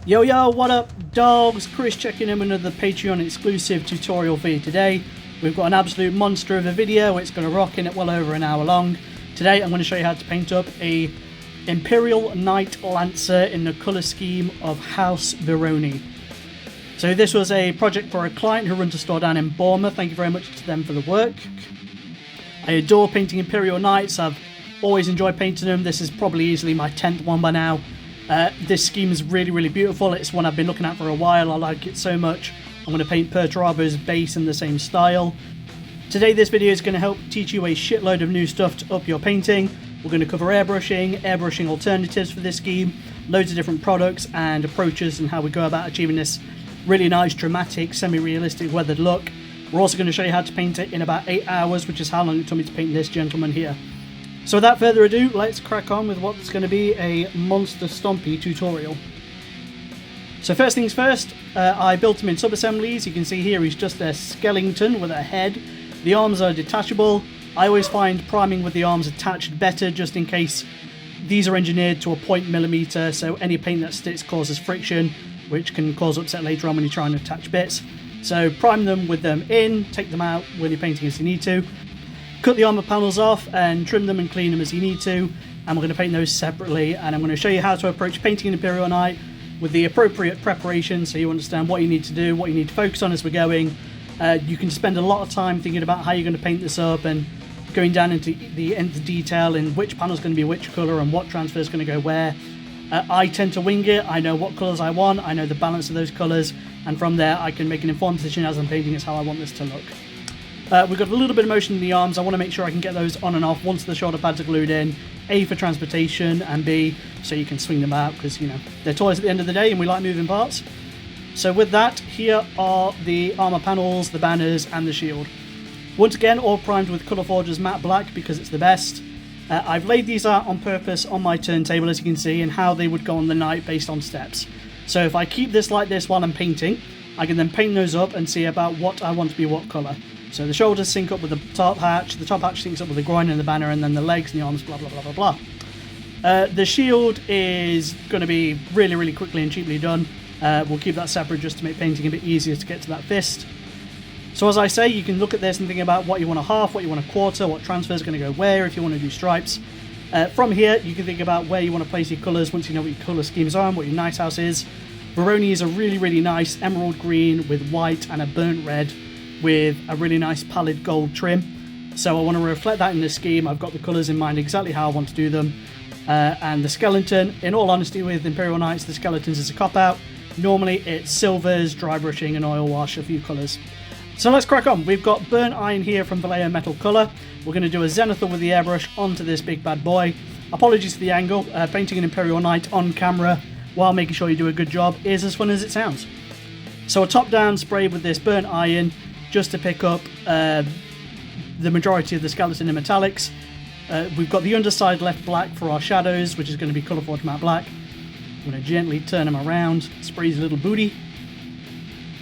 Yo yo, what up dogs? Chris checking in with another Patreon exclusive tutorial for you today. We've got an absolute monster of a video. It's going to rock in it well over an hour long. Today I'm going to show you how to paint up a Imperial Knight Lancer in the colour scheme of House Vyronii. So this was a project for a client who runs a store down in Bournemouth. Thank you very much to them for the work. I adore painting Imperial Knights. I've always enjoyed painting them. This is probably easily my 10th one by now. This scheme is really beautiful. It's one I've been looking at for a while. I like it so much. I'm going to paint Perturabo's base in the same style. Today this video is going to help teach you a shitload of new stuff to up your painting. We're going to cover airbrushing alternatives for this scheme, loads of different products and approaches and how we go about achieving this really nice, dramatic, semi-realistic weathered look. We're also going to show you how to paint it in about 8 hours, which is how long it took me to paint this gentleman here. So without further ado, let's crack on with what's going to be a monster stompy tutorial. So first things first, I built him in sub-assemblies. You can see here he's just a skeleton with a head. The arms are detachable. I always find priming with the arms attached better, just in case these are engineered to a 0.mm, so any paint that sticks causes friction, which can cause upset later on when you're trying to attach bits. So prime them with them in, take them out when you're painting as you need to. Cut the armor panels off and trim them and clean them as you need to, and we're going to paint those separately, and I'm going to show you how to approach painting an Imperial Knight with the appropriate preparation so you understand what you need to do, what you need to focus on as we're going. You can spend a lot of time thinking about how you're going to paint this up and going down into the nth detail in which panel is going to be which colour and what transfer is going to go where. I tend to wing it. I know what colours I want, I know the balance of those colours, and from there I can make an informed decision as I'm painting as how I want this to look. We've got a little bit of motion in the arms. I want to make sure I can get those on and off once the shoulder pads are glued in. A, for transportation, and B, so you can swing them out, because, you know, they're toys at the end of the day and we like moving parts. So with that, here are the armor panels, the banners, and the shield. Once again, all primed with Colourforge's matte black because it's the best. I've laid these out on purpose on my turntable, as you can see, and how they would go on the knight based on steps. So if I keep this like this while I'm painting, I can then paint those up and see about what I want to be what colour. So the shoulders sync up with the top hatch syncs up with the groin and the banner, and then the legs and the arms, blah blah blah blah blah. The shield is going to be really quickly and cheaply done. We'll keep that separate just to make painting a bit easier to get to that fist. So as I say, you can look at this and think about what you want a half, what you want a quarter, what transfer is going to go where if you want to do stripes. From here, you can think about where you want to place your colours once you know what your colour schemes are and what your nice house is. Vyronii is a really nice emerald green with white and a burnt red, with a really nice pallid gold trim. So I want to reflect that in the scheme. I've got the colours in mind exactly how I want to do them. And the skeleton, in all honesty, with Imperial Knights, the skeletons is a cop-out. Normally it's silvers, dry brushing and oil wash, a few colours. So let's crack on. We've got burnt iron here from Vallejo Metal Colour. We're going to do a zenithal with the airbrush onto this big bad boy. Apologies for the angle. Painting an Imperial Knight on camera while making sure you do a good job is as fun as it sounds. So a top-down spray with this burnt iron, just to pick up the majority of the skeleton in metallics. We've got the underside left black for our shadows, which is going to be Colourforge matte black. I'm going to gently turn him around, spray his little booty.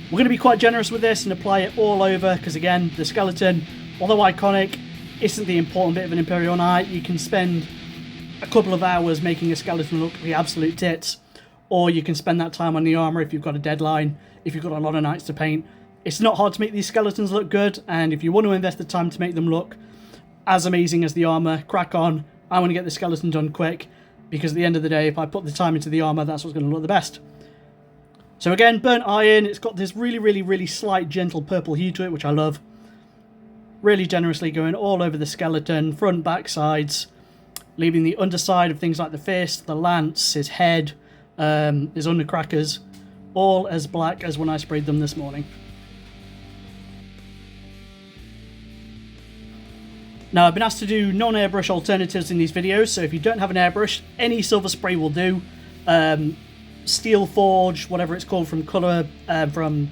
We're going to be quite generous with this and apply it all over, because again, the skeleton, although iconic, isn't the important bit of an Imperial Knight. You can spend a couple of hours making a skeleton look the absolute tits, or you can spend that time on the armour if you've got a deadline, if you've got a lot of knights to paint. It's not hard to make these skeletons look good, and if you want to invest the time to make them look as amazing as the armour, crack on. I want to get the skeleton done quick, because at the end of the day, if I put the time into the armour, that's what's going to look the best. So again, burnt iron, it's got this really slight gentle purple hue to it, which I love. Really generously going all over the skeleton, front, back, sides, leaving the underside of things like the fist, the lance, his head, his undercrackers, all as black as when I sprayed them this morning. Now, I've been asked to do non-airbrush alternatives in these videos, so if you don't have an airbrush, any silver spray will do. Steel Forge, whatever it's called from Colourforge,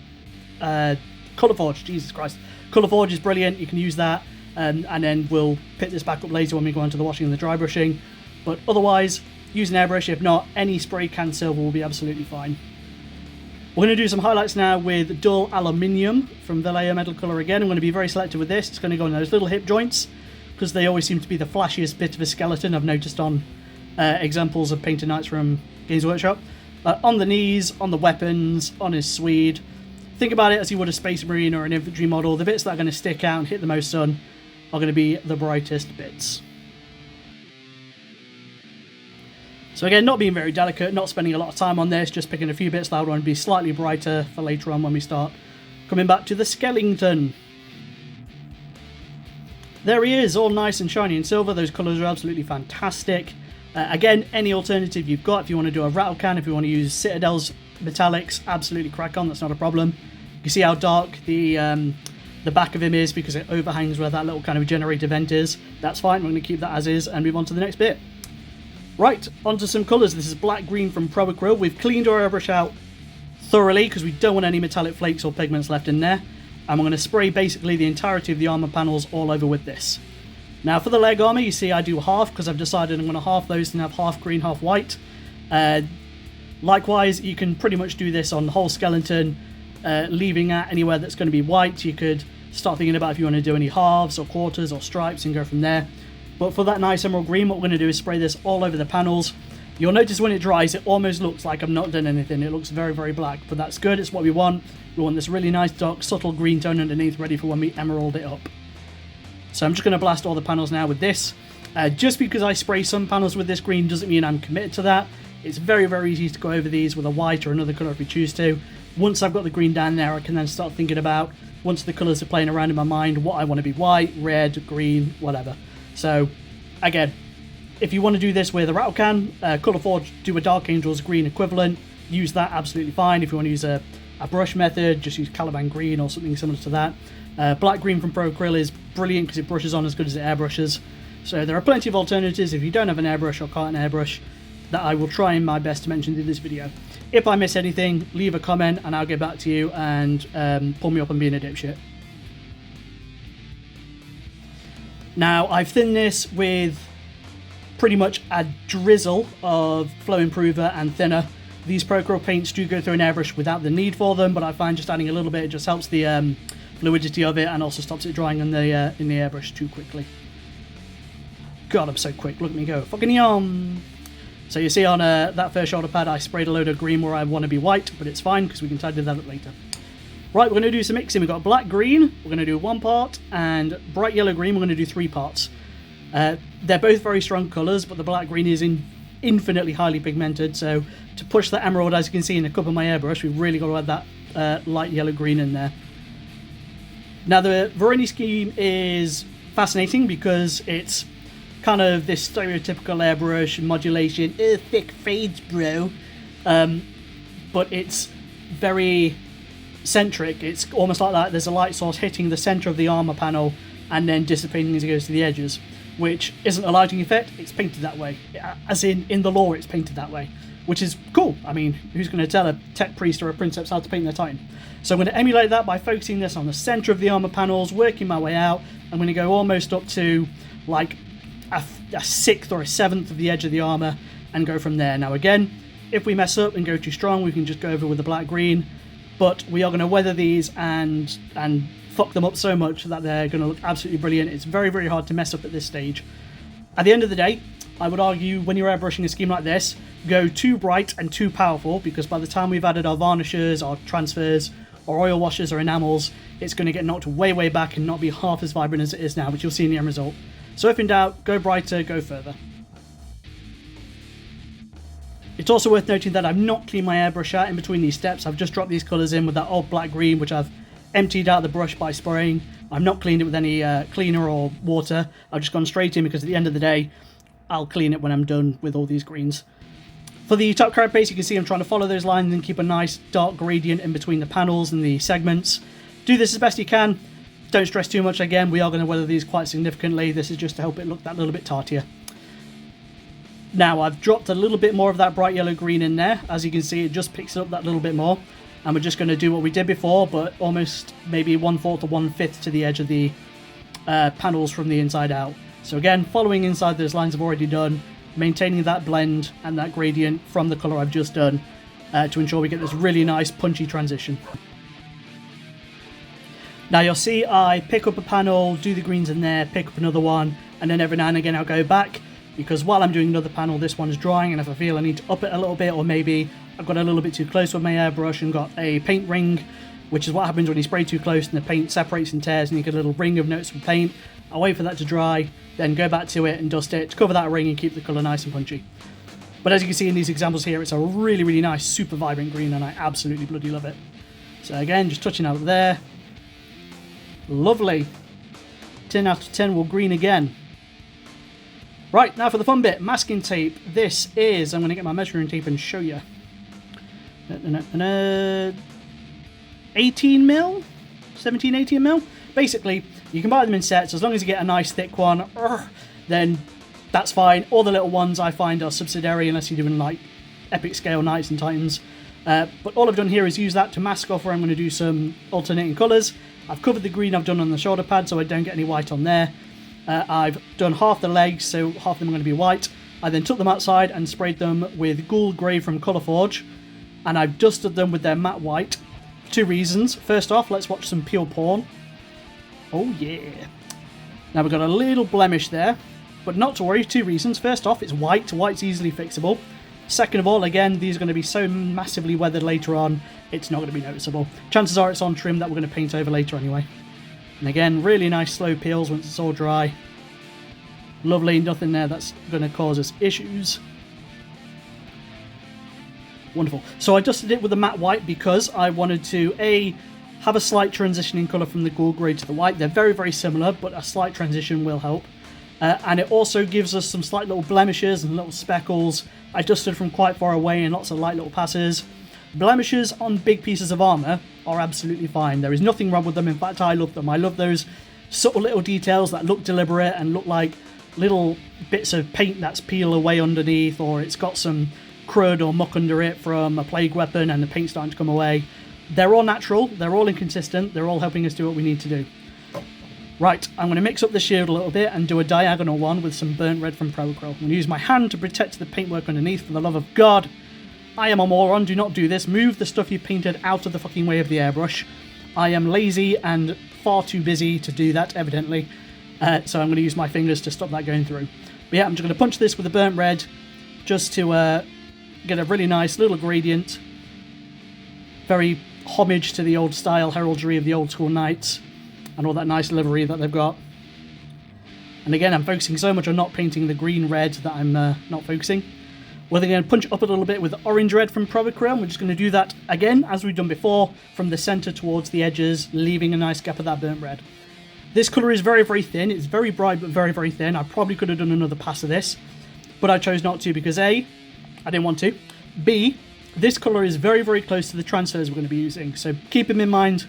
Jesus Christ. Colourforge is brilliant, you can use that, and then we'll pick this back up later when we go on to the washing and the dry brushing. But otherwise, use an airbrush. If not, any spray can silver will be absolutely fine. We're going to do some highlights now with dull aluminium from Vallejo Metal Colour again. I'm going to be very selective with this. It's going to go in those little hip joints, because they always seem to be the flashiest bit of a skeleton I've noticed on examples of painted knights from Games Workshop. on the knees, on the weapons, on his Swede. Think about it as you would a Space Marine or an infantry model. The bits that are going to stick out and hit the most sun are going to be the brightest bits. So again, not being very delicate, not spending a lot of time on this, just picking a few bits that I want to be slightly brighter for later on when we start coming back to the skeleton. There he is, all nice and shiny in silver. Those colours are absolutely fantastic. Again, any alternative you've got, if you want to do a rattle can, if you want to use Citadel's metallics, absolutely crack on, that's not a problem. You can see how dark the back of him is because it overhangs where that little kind of generator vent is. That's fine, we're going to keep that as is and move on to the next bit. Right, onto some colours. This is black green from Pro Acryl. We've cleaned our airbrush out thoroughly because we don't want any metallic flakes or pigments left in there. And we're going to spray basically the entirety of the armour panels all over with this. Now for the leg armour, you see I do half because I've decided I'm going to half those and have half green, half white. Likewise, you can pretty much do this on the whole skeleton, leaving out anywhere that's going to be white. You could start thinking about if you want to do any halves or quarters or stripes and go from there. But for that nice emerald green, what we're going to do is spray this all over the panels. You'll notice when it dries, it almost looks like I've not done anything. It looks very, very black, but that's good. It's what we want. We want this really nice, dark, subtle green tone underneath, ready for when we emerald it up. So I'm just going to blast all the panels now with this. Just because I spray some panels with this green doesn't mean I'm committed to that. It's very, very easy to go over these with a white or another colour if we choose to. Once I've got the green down there, I can then start thinking about, once the colours are playing around in my mind, what I want to be white, red, green, whatever. So, again, if you want to do this with a rattle can, Colourforge, do a Dark Angels green equivalent, use that absolutely fine. If you want to use a brush method, just use Caliban green or something similar to that. Black green from Pro Acryl is brilliant because it brushes on as good as it airbrushes. So there are plenty of alternatives if you don't have an airbrush or can't airbrush that I will try my best to mention in this video. If I miss anything, leave a comment and I'll get back to you and pull me up on being a dipshit. Now, I've thinned this with pretty much a drizzle of Flow Improver and thinner. These Pro Acryl paints do go through an airbrush without the need for them, but I find just adding a little bit just helps the fluidity of it and also stops it drying in the airbrush too quickly. God, I'm so quick. Look at me go. Fucking yum! So you see on that first shoulder pad, I sprayed a load of green where I want to be white, but it's fine because we can tidy that up later. Right, we're going to do some mixing. We've got black green, we're going to do 1 part, and bright yellow green, we're going to do 3 parts. They're both very strong colours, but the black green is infinitely highly pigmented, so to push that emerald, as you can see in the cup of my airbrush, we've really got to add that light yellow green in there. Now the Vyronii scheme is fascinating because it's kind of this stereotypical airbrush modulation, thick fades bro, but it's very centric. It's almost like that there's a light source hitting the centre of the armour panel and then dissipating as it goes to the edges, which isn't a lighting effect, it's painted that way. As in the lore, it's painted that way, which is cool. I mean, who's going to tell a tech priest or a princeps how to paint their Titan? So I'm going to emulate that by focusing this on the centre of the armour panels, working my way out. I'm going to go almost up to like a 6th or a 7th of the edge of the armour and go from there. Now again, if we mess up and go too strong, we can just go over with the black green, but we are going to weather these and fuck them up so much that they're going to look absolutely brilliant. It's very, very hard to mess up at this stage. At the end of the day, I would argue when you're airbrushing a scheme like this, go too bright and too powerful, because by the time we've added our varnishes, our transfers, or oil washes or enamels, it's going to get knocked way, way back and not be half as vibrant as it is now, which you'll see in the end result. So if in doubt, go brighter, go further. It's also worth noting that I've not cleaned my airbrush out in between these steps. I've just dropped these colours in with that old black green, which I've emptied out the brush by spraying. I've not cleaned it with any cleaner or water. I've just gone straight in because at the end of the day, I'll clean it when I'm done with all these greens. For the top carapace, you can see I'm trying to follow those lines and keep a nice dark gradient in between the panels and the segments. Do this as best you can. Don't stress too much. Again, we are going to weather these quite significantly. This is just to help it look that little bit tartier. Now, I've dropped a little bit more of that bright yellow green in there. As you can see, it just picks it up that little bit more. And we're just going to do what we did before, but almost maybe 1/4 or 1/5 to the edge of the panels from the inside out. So again, following inside those lines I've already done, maintaining that blend and that gradient from the colour I've just done to ensure we get this really nice punchy transition. Now you'll see I pick up a panel, do the greens in there, pick up another one, and then every now and again I'll go back, because while I'm doing another panel, this one is drying, and if I feel I need to up it a little bit, or maybe I got a little bit too close with my airbrush and got a paint ring, which is what happens when you spray too close and the paint separates and tears and you get a little ring of noticeable paint. I'll wait for that to dry, then go back to it and dust it to cover that ring and keep the colour nice and punchy. But as you can see in these examples here, it's a really, really nice, super vibrant green, and I absolutely bloody love it. So again, just touching out there. Lovely. 10 out of 10 will green again. Right, now for the fun bit, masking tape. This is, I'm going to get my measuring tape and show you. 18 mil? 17, 18 mil? Basically, you can buy them in sets. As long as you get a nice thick one, then that's fine. All the little ones I find are subsidiary unless you're doing like epic scale Knights and Titans. But all I've done here is use that to mask off where I'm going to do some alternating colours. I've covered the green I've done on the shoulder pad so I don't get any white on there. I've done half the legs, so half of them are going to be white. I then took them outside and sprayed them with Gold Grey from Colourforge. And I've dusted them with their matte white. 2 reasons. First off, let's watch some pure porn. Oh yeah. Now we've got a little blemish there. But not to worry, 2 reasons. First off, it's white. White's easily fixable. Second of all, again, these are going to be so massively weathered later on, it's not going to be noticeable. Chances are it's on trim that we're going to paint over later anyway. And again, really nice slow peels once it's all dry. Lovely, nothing there that's going to cause us issues. Wonderful. So I dusted it with the matte white because I wanted to, have a slight transition in colour from the gold grey to the white. They're very, very similar, but a slight transition will help. And it also gives us some slight little blemishes and little speckles. I dusted from quite far away in lots of light little passes. Blemishes on big pieces of armour are absolutely fine. There is nothing wrong with them. In fact, I love them. I love those subtle little details that look deliberate and look like little bits of paint that's peeled away underneath, or it's got some crud or muck under it from a plague weapon and the paint's starting to come away. They're all natural. They're all inconsistent. They're all helping us do what we need to do. Right, I'm going to mix up the shield a little bit and do a diagonal one with some burnt red from Procryl. I'm going to use my hand to protect the paintwork underneath, for the love of God. I am a moron, do not do this. Move the stuff you've painted out of the fucking way of the airbrush. I am lazy and far too busy to do that, evidently. So I'm going to use my fingers to stop that going through. But yeah, I'm just going to punch this with a burnt red just to get a really nice little gradient. Very homage to the old style heraldry of the old school knights. And all that nice livery that they've got. And again, I'm focusing so much on not painting the green red that I'm not focusing. We're then going to punch up a little bit with orange red from Procryl. We're just going to do that again, as we've done before, from the centre towards the edges, leaving a nice gap of that burnt red. This colour is very, very thin. It's very bright, but very, very thin. I probably could have done another pass of this, but I chose not to because A, I didn't want to. B, this colour is very, very close to the transfers we're going to be using. So keep them in mind.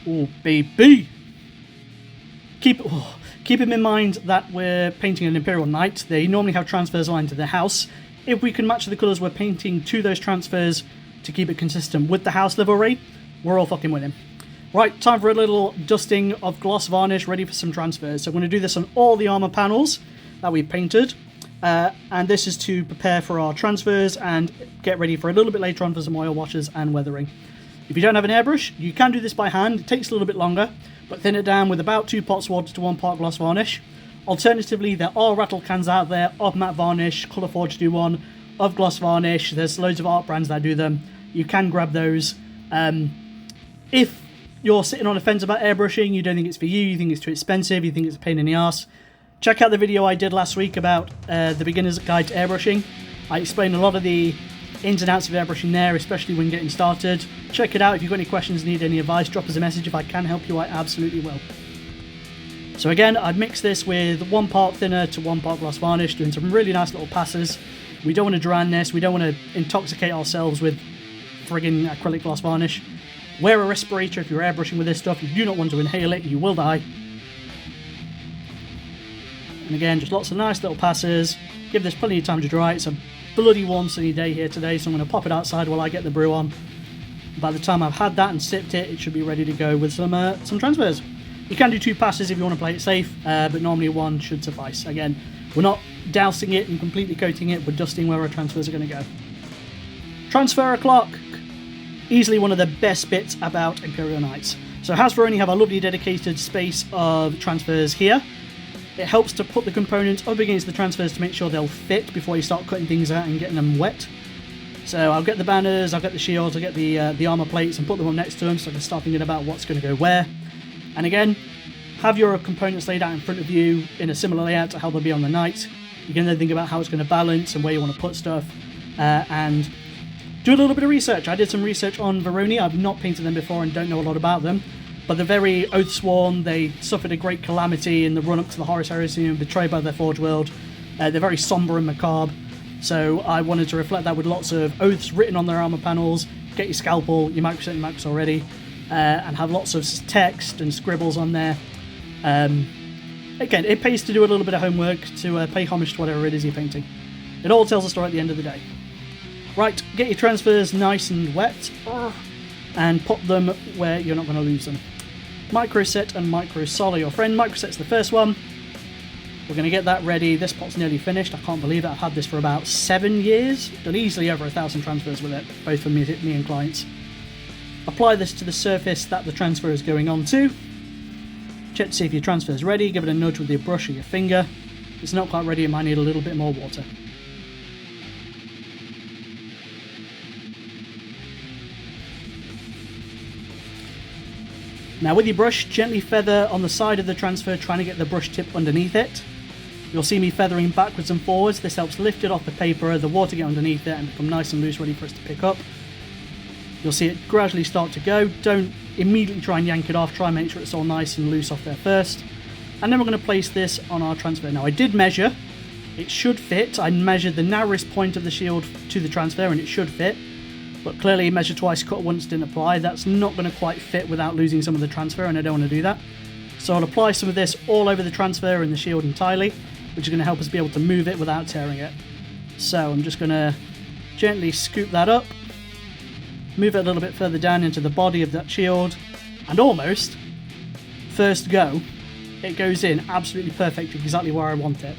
Oh, baby! Keep them in mind that we're painting an Imperial Knight. They normally have transfers aligned to their house. If we can match the colours we're painting to those transfers to keep it consistent with the house livery, we're all fucking winning. Right, time for a little dusting of gloss varnish, ready for some transfers. So I'm going to do this on all the armour panels that we've painted. And this is to prepare for our transfers and get ready for a little bit later on for some oil washes and weathering. If you don't have an airbrush, you can do this by hand. It takes a little bit longer, but thin it down with about 2 parts water to 1 part gloss varnish. Alternatively, there are rattle cans out there of matte varnish. Colourforge do one, of gloss varnish. There's loads of art brands that do them. You can grab those. If you're sitting on a fence about airbrushing, you don't think it's for you think it's too expensive, you think it's a pain in the arse, check out the video I did last week about the beginner's guide to airbrushing. I explain a lot of the ins and outs of airbrushing there, especially when getting started. Check it out. If you've got any questions, need any advice, drop us a message. If I can help you, I absolutely will. So again, I've mixed this with 1 part thinner to 1 part gloss varnish, doing some really nice little passes. We don't want to drown this. We don't want to intoxicate ourselves with friggin' acrylic gloss varnish. Wear a respirator if you're airbrushing with this stuff. You do not want to inhale it. You will die. And again, just lots of nice little passes. Give this plenty of time to dry. It's a bloody warm sunny day here today, so I'm going to pop it outside while I get the brew on. By the time I've had that and sipped it, it should be ready to go with some transfers. You can do 2 passes if you want to play it safe, but normally 1 should suffice. Again, we're not dousing it and completely coating it, we're dusting where our transfers are going to go. Transfer o'clock! Easily one of the best bits about Imperial Knights. So House Vyronii have a lovely dedicated space of transfers here. It helps to put the components up against the transfers to make sure they'll fit before you start cutting things out and getting them wet. So I'll get the banners, I'll get the shields, I'll get the armor plates and put them up next to them so I can start thinking about what's going to go where. And again, have your components laid out in front of you in a similar layout to how they'll be on the knight. You can then think about how it's going to balance and where you want to put stuff, and do a little bit of research. I did some research on Vyronii. I've not painted them before and don't know a lot about them, but they're very oath-sworn. They suffered a great calamity in the run-up to the Horus Heresy and betrayed by their Forge World. They're very somber and macabre, so I wanted to reflect that with lots of oaths written on their armor panels. Get your scalpel, your microset and max already, and have lots of text and scribbles on there. Again, it pays to do a little bit of homework to pay homage to whatever it is you're painting. It all tells a story at the end of the day. Right, get your transfers nice and wet and put them where you're not going to lose them. Microset and microsol are your friend. Microset's the first one. We're going to get that ready. This pot's nearly finished. I can't believe it. I've had this for about 7 years. Done easily over 1,000 transfers with it, both for me and clients. Apply this to the surface that the transfer is going on to. Check to see if your transfer is ready. Give it a nudge with your brush or your finger. If it's not quite ready, it might need a little bit more water. Now with your brush, gently feather on the side of the transfer, trying to get the brush tip underneath it. You'll see me feathering backwards and forwards. This helps lift it off the paper, the water get underneath it and become nice and loose, ready for us to pick up. You'll see it gradually start to go. Don't immediately try and yank it off. Try and make sure it's all nice and loose off there first. And then we're going to place this on our transfer. Now I did measure. It should fit. I measured the narrowest point of the shield to the transfer and it should fit. But clearly measure twice, cut once didn't apply. That's not going to quite fit without losing some of the transfer and I don't want to do that. So I'll apply some of this all over the transfer and the shield entirely, which is going to help us be able to move it without tearing it. So I'm just going to gently scoop that up. Move it a little bit further down into the body of that shield, and almost, first go, it goes in absolutely perfect, exactly where I want it.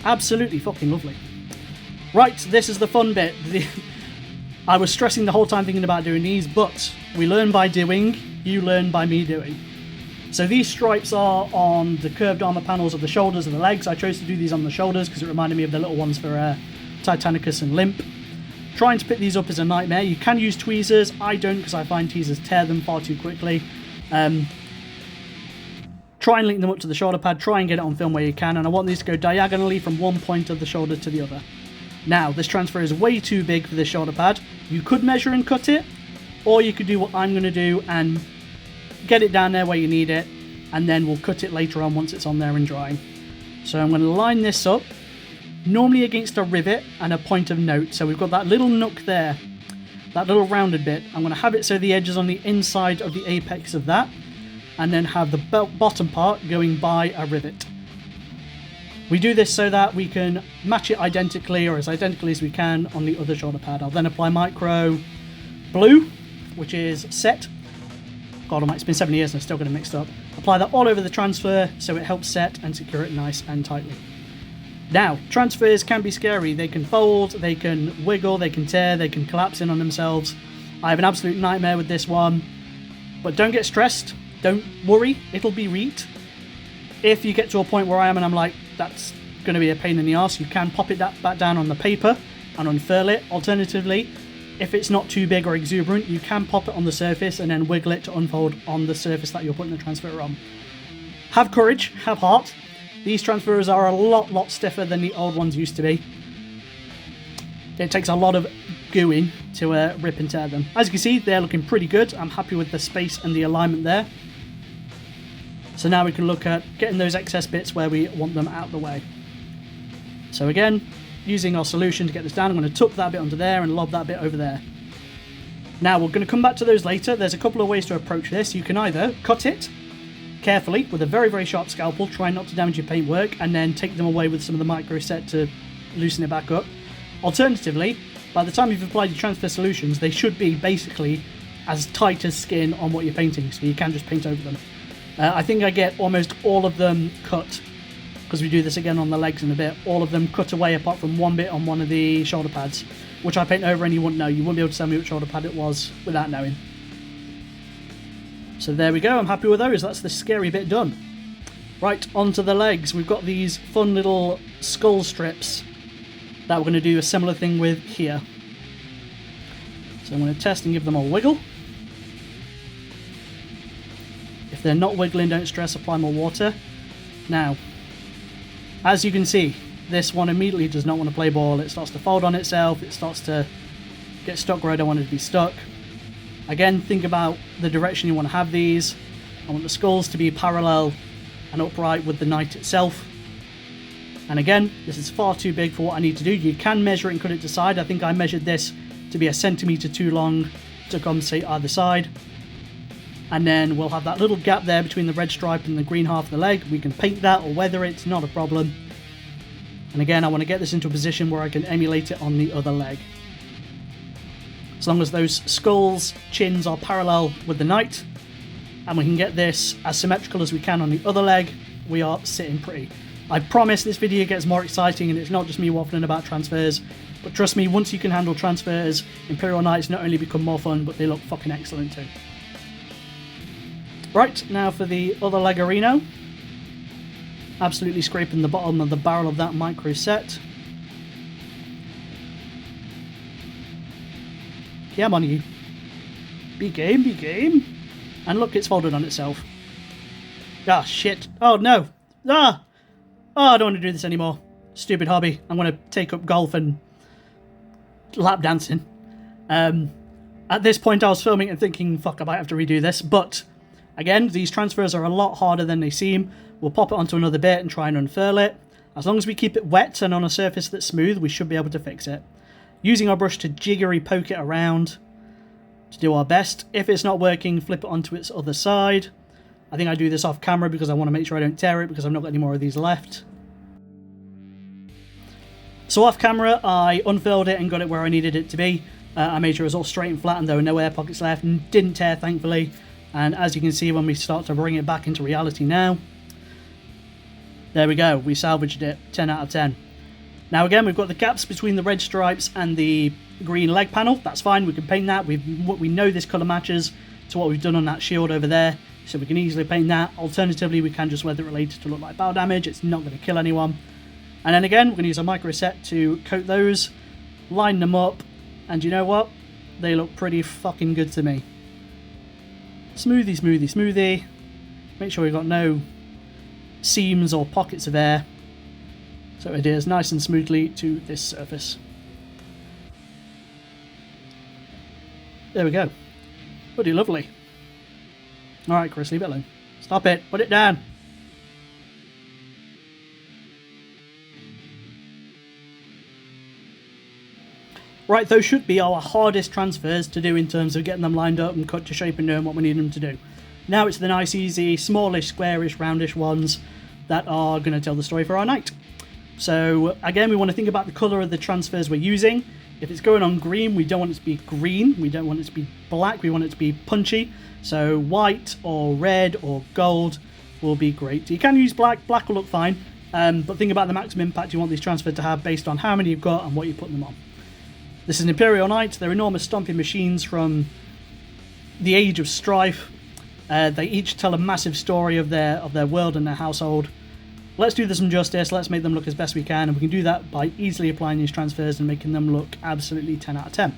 Absolutely fucking lovely. Right, this is the fun bit. I was stressing the whole time thinking about doing these, but we learn by doing, you learn by me doing. So these stripes are on the curved armor panels of the shoulders and the legs. I chose to do these on the shoulders because it reminded me of the little ones for Titanicus and Limp. Trying to pick these up is a nightmare. You can use tweezers. I don't because I find tweezers tear them far too quickly. Try and link them up to the shoulder pad. Try and get it on film where you can. And I want these to go diagonally from one point of the shoulder to the other. Now, this transfer is way too big for this shoulder pad. You could measure and cut it, or you could do what I'm going to do and get it down there where you need it, and then we'll cut it later on once it's on there and drying. So I'm going to line this up, normally against a rivet and a point of note. So we've got that little nook there, that little rounded bit. I'm going to have it so the edge is on the inside of the apex of that, and then have the bottom part going by a rivet. We do this so that we can match it identically, or as identically as we can, on the other shoulder pad. I'll then apply micro blue, which is set. God almighty, it's been 7 years and I've still got it mixed up. Apply that all over the transfer so it helps set and secure it nice and tightly. Now, transfers can be scary. They can fold, they can wiggle, they can tear, they can collapse in on themselves. I have an absolute nightmare with this one. But don't get stressed. Don't worry. It'll be reet. If you get to a point where I am and I'm like, that's going to be a pain in the arse, you can pop it back down on the paper and unfurl it. Alternatively, if it's not too big or exuberant, you can pop it on the surface and then wiggle it to unfold on the surface that you're putting the transfer on. Have courage, have heart. These transfers are a lot stiffer than the old ones used to be. It takes a lot of gooing to rip and tear them. As you can see, they're looking pretty good. I'm happy with the space and the alignment there. So now we can look at getting those excess bits where we want them out of the way. So again, using our solution to get this down, I'm going to tuck that bit onto there and lob that bit over there. Now we're going to come back to those later. There's a couple of ways to approach this. You can either cut it carefully with a very sharp scalpel, try not to damage your paintwork, and then take them away with some of the micro set to loosen it back up. Alternatively, by the time you've applied your transfer solutions, they should be basically as tight as skin on what you're painting, so you can just paint over them. I think I get almost all of them cut, because we do this again on the legs in a bit, all of them cut away apart from one bit on one of the shoulder pads, which I paint over and you wouldn't know. You wouldn't be able to tell me which shoulder pad it was without knowing. So there we go, I'm happy with those. That's the scary bit done. Right, onto the legs. We've got these fun little skull strips. that we're going to do a similar thing with here. So I'm going to test and give them a wiggle. If they're not wiggling, don't stress, apply more water. Now, as you can see, this one immediately does not want to play ball. It starts to fold on itself. It starts to get stuck where I don't want it to be stuck. Again, think about the direction you want to have these. I want the skulls to be parallel and upright with the knight itself. And again, this is far too big for what I need to do. You can measure it and cut it to side. I think I measured this to be 1 centimetre too long to compensate either side. And then we'll have that little gap there between the red stripe and the green half of the leg. We can paint that or weather it, it's not a problem. And again, I want to get this into a position where I can emulate it on the other leg. As long as those skulls, chins are parallel with the knight, and we can get this as symmetrical as we can on the other leg, we are sitting pretty. I promise this video gets more exciting and it's not just me waffling about transfers, but trust me, once you can handle transfers, Imperial Knights not only become more fun, but they look fucking excellent too. Right, now for the other Legarino. Absolutely scraping the bottom of the barrel of that micro set. Yeah, I'm on you. Be game, be game. And look, it's folded on itself. Ah, shit. Oh, no. Ah! Oh, I don't want to do this anymore. Stupid hobby. I'm going to take up golf and lap dancing. At this point, I was filming and thinking, fuck, I might have to redo this. But, again, these transfers are a lot harder than they seem. We'll pop it onto another bit and try and unfurl it. As long as we keep it wet and on a surface that's smooth, we should be able to fix it. Using our brush to jiggery poke it around to do our best. If it's not working, flip it onto its other side. I think I do this off camera because I want to make sure I don't tear it because I've not got any more of these left. So off camera, I unfurled it and got it where I needed it to be. I made sure it was all straight and flat and there were no air pockets left and didn't tear, thankfully. And as you can see, when we start to bring it back into reality now, there we go, we salvaged it, 10 out of 10. Now again, we've got the gaps between the red stripes and the green leg panel. That's fine, we can paint that. We know this colour matches to what we've done on that shield over there, so we can easily paint that. Alternatively, we can just weather it later to look like bow damage. It's not going to kill anyone. And then again, we're going to use a micro set to coat those, line them up, and you know what? They look pretty fucking good to me. Smoothie, smoothie, smoothie. Make sure we've got no seams or pockets of air, so it adheres nice and smoothly to this surface. There we go. Bloody lovely. Alright, Chris, leave it alone. Stop it. Put it down. Right, those should be our hardest transfers to do in terms of getting them lined up and cut to shape and knowing what we need them to do. Now it's the nice, easy, smallish, squarish, roundish ones that are going to tell the story for our knight. So again, we want to think about the colour of the transfers we're using. If it's going on green, we don't want it to be green. We don't want it to be black. We want it to be punchy. So white or red or gold will be great. You can use black. Black will look fine. But think about the maximum impact you want these transfers to have based on how many you've got and what you put them on. This is an Imperial Knight. They're enormous stomping machines from the age of strife. They each tell a massive story of their world and their household. Let's do this some justice. Let's make them look as best we can, and we can do that by easily applying these transfers and making them look absolutely 10 out of 10.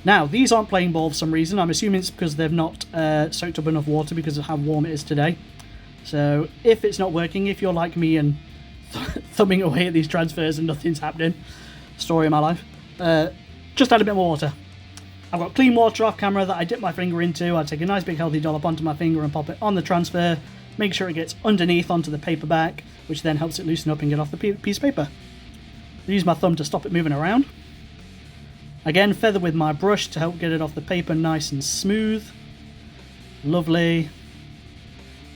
Now, these aren't playing ball for some reason. I'm assuming it's because they've not soaked up enough water because of how warm it is today. So if it's not working, if you're like me and thumbing away at these transfers and nothing's happening, story of my life, just add a bit more water. I've got clean water off camera that I dip my finger into. I take a nice big healthy dollop onto my finger and pop it on the transfer. Make sure it gets underneath onto the paperback, which then helps it loosen up and get off the piece of paper. I use my thumb to stop it moving around. Again, feather with my brush to help get it off the paper nice and smooth. Lovely.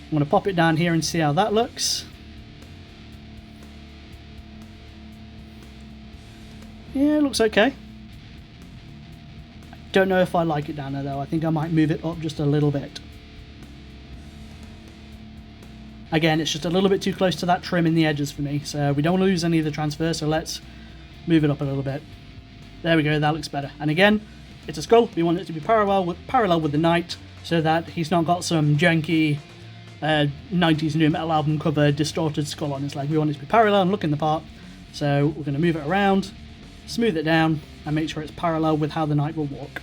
I'm going to pop it down here and see how that looks. Yeah, it looks okay. Don't know if I like it down there though. I think I might move it up just a little bit. Again, it's just a little bit too close to that trim in the edges for me, so we don't want to lose any of the transfer, so let's move it up a little bit. There we go, that looks better. And again, it's a skull. We want it to be parallel with the knight, so that he's not got some janky 90s new metal album cover distorted skull on his leg. We want it to be parallel and look in the part. So we're going to move it around, smooth it down, and make sure it's parallel with how the knight will walk.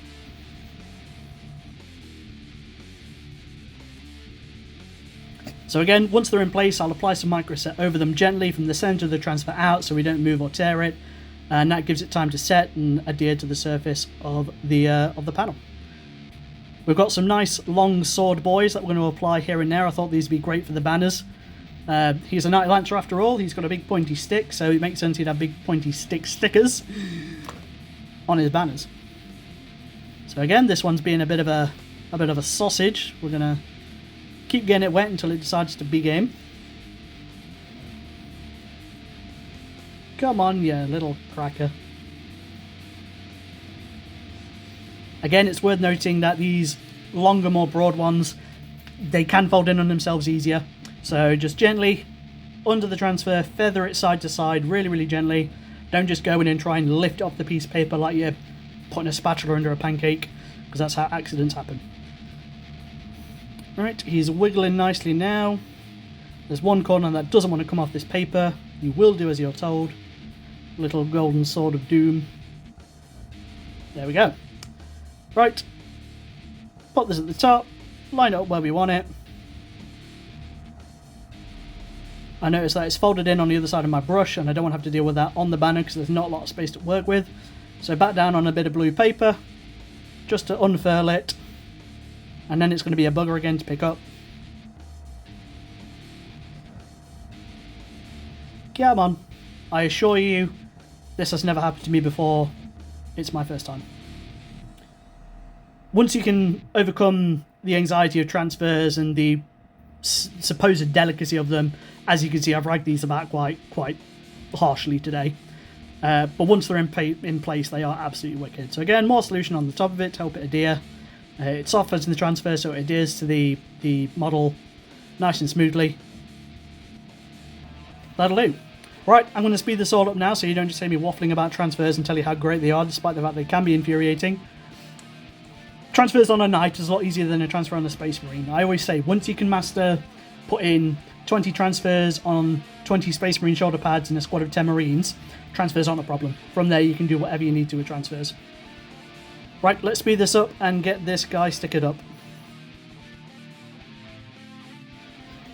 So again, once they're in place, I'll apply some microset over them gently from the center of the transfer out so we don't move or tear it, and that gives it time to set and adhere to the surface of the panel. We've got some nice long sword boys that we're going to apply here and there. I thought these would be great for the banners. He's a Knight Lancer after all. He's got a big pointy stick, so it makes sense he'd have big pointy stickers on his banners. So again, this one's being a bit of a sausage. We're gonna keep getting it wet until it decides to be game. Come on, you little cracker. Again, it's worth noting that these longer, more broad ones, they can fold in on themselves easier. So just gently, under the transfer, feather it side to side, really, really gently. Don't just go in and try and lift off the piece of paper like you're putting a spatula under a pancake, because that's how accidents happen. Right, he's wiggling nicely now. There's one corner that doesn't want to come off this paper. You will do as you're told. Little golden sword of doom. There we go. Right, put this at the top, line it up where we want it. I notice that it's folded in on the other side of my brush, and I don't want to have to deal with that on the banner because there's not a lot of space to work with. So back down on a bit of blue paper, just to unfurl it, and then it's going to be a bugger again to pick up. Come on. I assure you, this has never happened to me before. It's my first time. Once you can overcome the anxiety of transfers and the supposed delicacy of them, as you can see, I've ragged these about quite harshly today. But once they're in place, they are absolutely wicked. So again, more solution on the top of it to help it adhere. It softens the transfer so it adheres to the model nice and smoothly. That'll do. Right, I'm going to speed this all up now so you don't just hear me waffling about transfers and tell you how great they are, despite the fact they can be infuriating. Transfers on a knight is a lot easier than a transfer on a Space Marine. I always say, once you can master putting 20 transfers on 20 Space Marine shoulder pads in a squad of 10 Marines, transfers aren't a problem. From there, you can do whatever you need to with transfers. Right, let's speed this up and get this guy stickered up.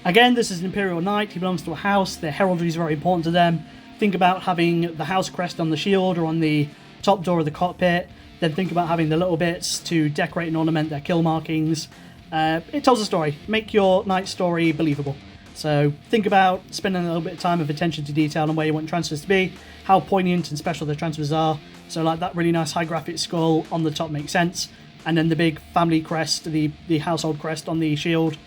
Again, this is an Imperial Knight. He belongs to a house. Their heraldry is very important to them. Think about having the house crest on the shield or on the top door of the cockpit. Then think about having the little bits to decorate and ornament their kill markings. It tells a story. Make your knight story believable. So think about spending a little bit of time of attention to detail on where you want transfers to be, how poignant and special the transfers are. So like that really nice high graphic skull on the top makes sense. And then the big family crest, the household crest on the shield,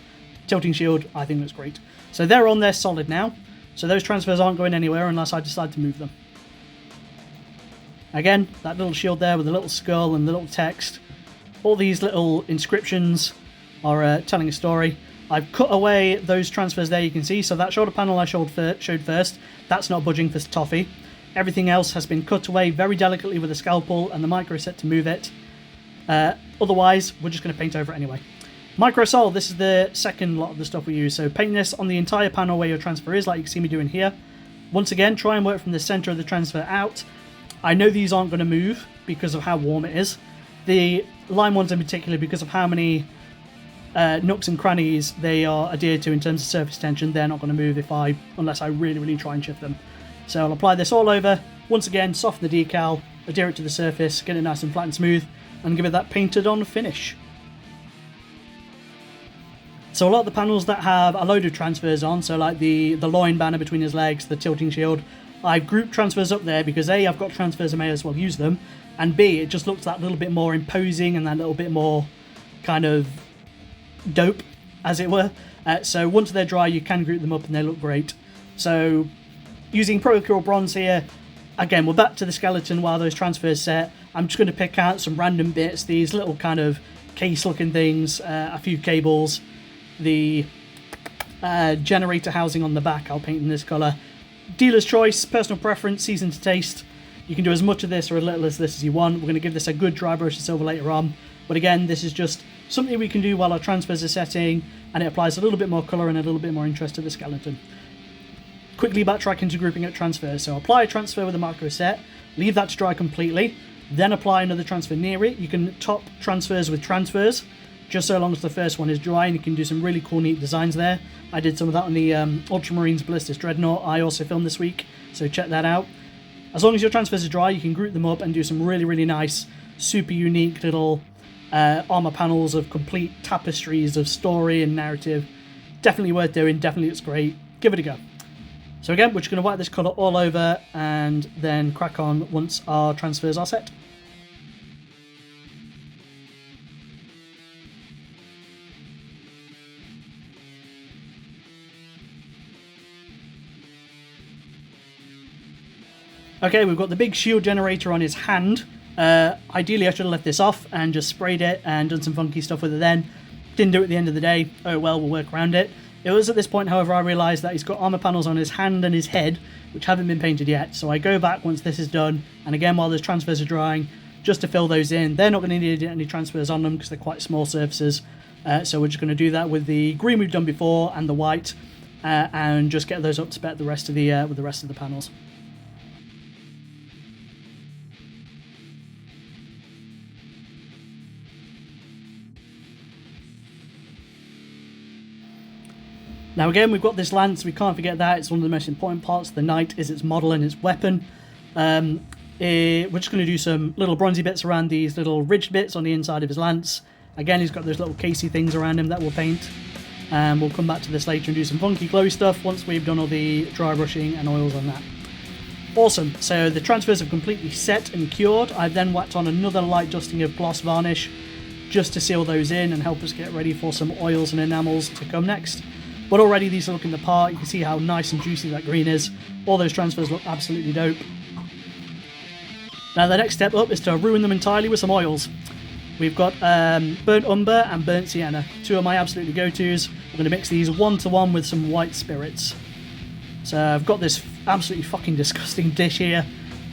tilting shield, I think looks great. So they're on there solid now. So those transfers aren't going anywhere unless I decide to move them. Again, that little shield there with the little skull and the little text. All these little inscriptions are telling a story. I've cut away those transfers there, you can see. So that shoulder panel I showed first, that's not budging for toffee. Everything else has been cut away very delicately with a scalpel and the micro set to move it. Otherwise, we're just going to paint over it anyway. Micro Sol, this is the second lot of the stuff we use. So paint this on the entire panel where your transfer is, like you can see me doing here. Once again, try and work from the center of the transfer out. I know these aren't going to move because of how warm it is. The lime ones in particular, because of how many nooks and crannies they are adhered to in terms of surface tension, they're not going to move unless I really, really try and shift them. So I'll apply this all over. Once again, soften the decal, adhere it to the surface, get it nice and flat and smooth, and give it that painted on finish. So a lot of the panels that have a load of transfers on, so like the loin banner between his legs, the tilting shield, I've grouped transfers up there because A, I've got transfers, I may as well use them, and B, it just looks that little bit more imposing and that little bit more kind of dope, as it were. So once they're dry, you can group them up and they look great. So using Procure Bronze here, again, we're back to the skeleton while those transfers set. I'm just going to pick out some random bits, these little kind of case looking things, a few cables, the generator housing on the back I'll paint in this colour. Dealer's choice, personal preference, season to taste. You can do as much of this or as little as this as you want. We're going to give this a good dry brush of silver later on. But again, this is just something we can do while our transfers are setting, and it applies a little bit more colour and a little bit more interest to the skeleton. quickly backtrack into grouping at transfers. So apply a transfer with a macro set, leave that to dry completely, then apply another transfer near it. You can top transfers with transfers, just so long as the first one is dry, and you can do some really cool, neat designs there. I did some of that on the Ultramarines Ballistic Dreadnought I also filmed this week, so check that out. As long as your transfers are dry, you can group them up and do some really, really nice, super unique little armor panels of complete tapestries of story and narrative. Definitely worth doing, definitely looks great. Give it a go. So again, we're just going to wipe this colour all over and then crack on once our transfers are set. Okay, we've got the big shield generator on his hand. Ideally, I should have left this off and just sprayed it and done some funky stuff with it then. Didn't do it at the end of the day. Oh well, we'll work around it. It was at this point, however, I realised that he's got armour panels on his hand and his head, which haven't been painted yet. So I go back once this is done, and again, while those transfers are drying, just to fill those in. They're not going to need any transfers on them because they're quite small surfaces. So we're just going to do that with the green we've done before and the white, and just get those up to spec the rest of the with the rest of the panels. Now again, we've got this lance, we can't forget that. It's one of the most important parts of the knight, is its model and its weapon. We're just going to do some little bronzy bits around these little ridged bits on the inside of his lance. Again, he's got those little casey things around him that we'll paint. And we'll come back to this later and do some funky glow stuff once we've done all the dry brushing and oils on that. Awesome, so the transfers have completely set and cured. I've then whacked on another light dusting of gloss varnish just to seal those in and help us get ready for some oils and enamels to come next. But already these are looking the part. You can see how nice and juicy that green is. All those transfers look absolutely dope. Now the next step up is to ruin them entirely with some oils. We've got Burnt Umber and Burnt Sienna, two of my absolutely go-tos. We're going to mix these 1-to-1 with some white spirits. So I've got this absolutely fucking disgusting dish here.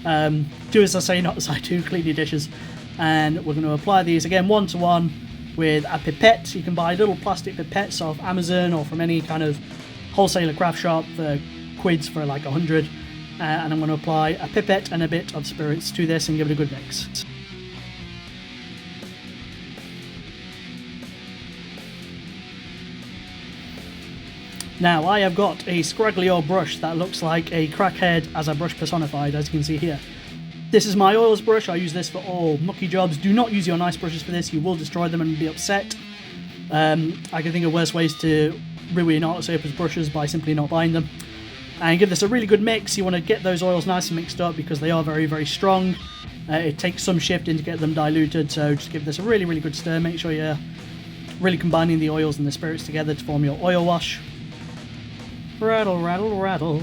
Do as I say, not as I do, clean your dishes. And we're going to apply these again 1-to-1 with a pipette. You can buy little plastic pipettes off Amazon or from any kind of wholesaler craft shop for quids for like 100. And I'm going to apply a pipette and a bit of spirits to this and give it a good mix. Now I have got a scraggly old brush that looks like a crackhead as a brush personified, as you can see here. This is my oils brush. I use this for all mucky jobs. Do not use your nice brushes for this. You will destroy them and be upset. I can think of worse ways to ruin art surface brushes by simply not buying them. And give this a really good mix. You want to get those oils nice and mixed up because they are very, very strong. It takes some shifting to get them diluted, so just give this a really, really good stir. Make sure you're really combining the oils and the spirits together to form your oil wash. Rattle, rattle, rattle.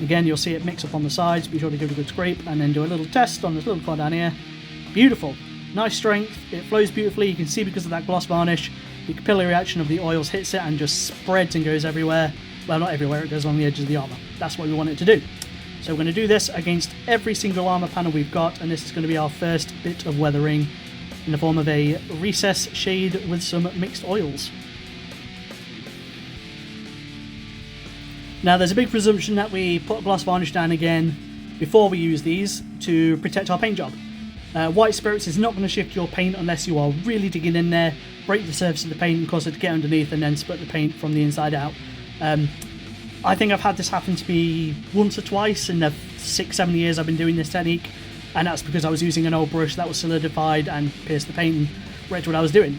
Again, you'll see it mix up on the sides. Be sure to give it a good scrape and then do a little test on this little card down here. Beautiful. Nice strength. It flows beautifully. You can see because of that gloss varnish, the capillary action of the oils hits it and just spreads and goes everywhere. Well, not everywhere. It goes along the edges of the armor. That's what we want it to do. So we're going to do this against every single armor panel we've got, and this is going to be our first bit of weathering in the form of a recess shade with some mixed oils. Now there's a big presumption that we put gloss varnish down again before we use these to protect our paint job. White spirits is not going to shift your paint unless you are really digging in there, break the surface of the paint and cause it to get underneath and then split the paint from the inside out. I think I've had this happen to me once or twice in the 6-7 years I've been doing this technique, and that's because I was using an old brush that was solidified and pierced the paint and wrecked what I was doing.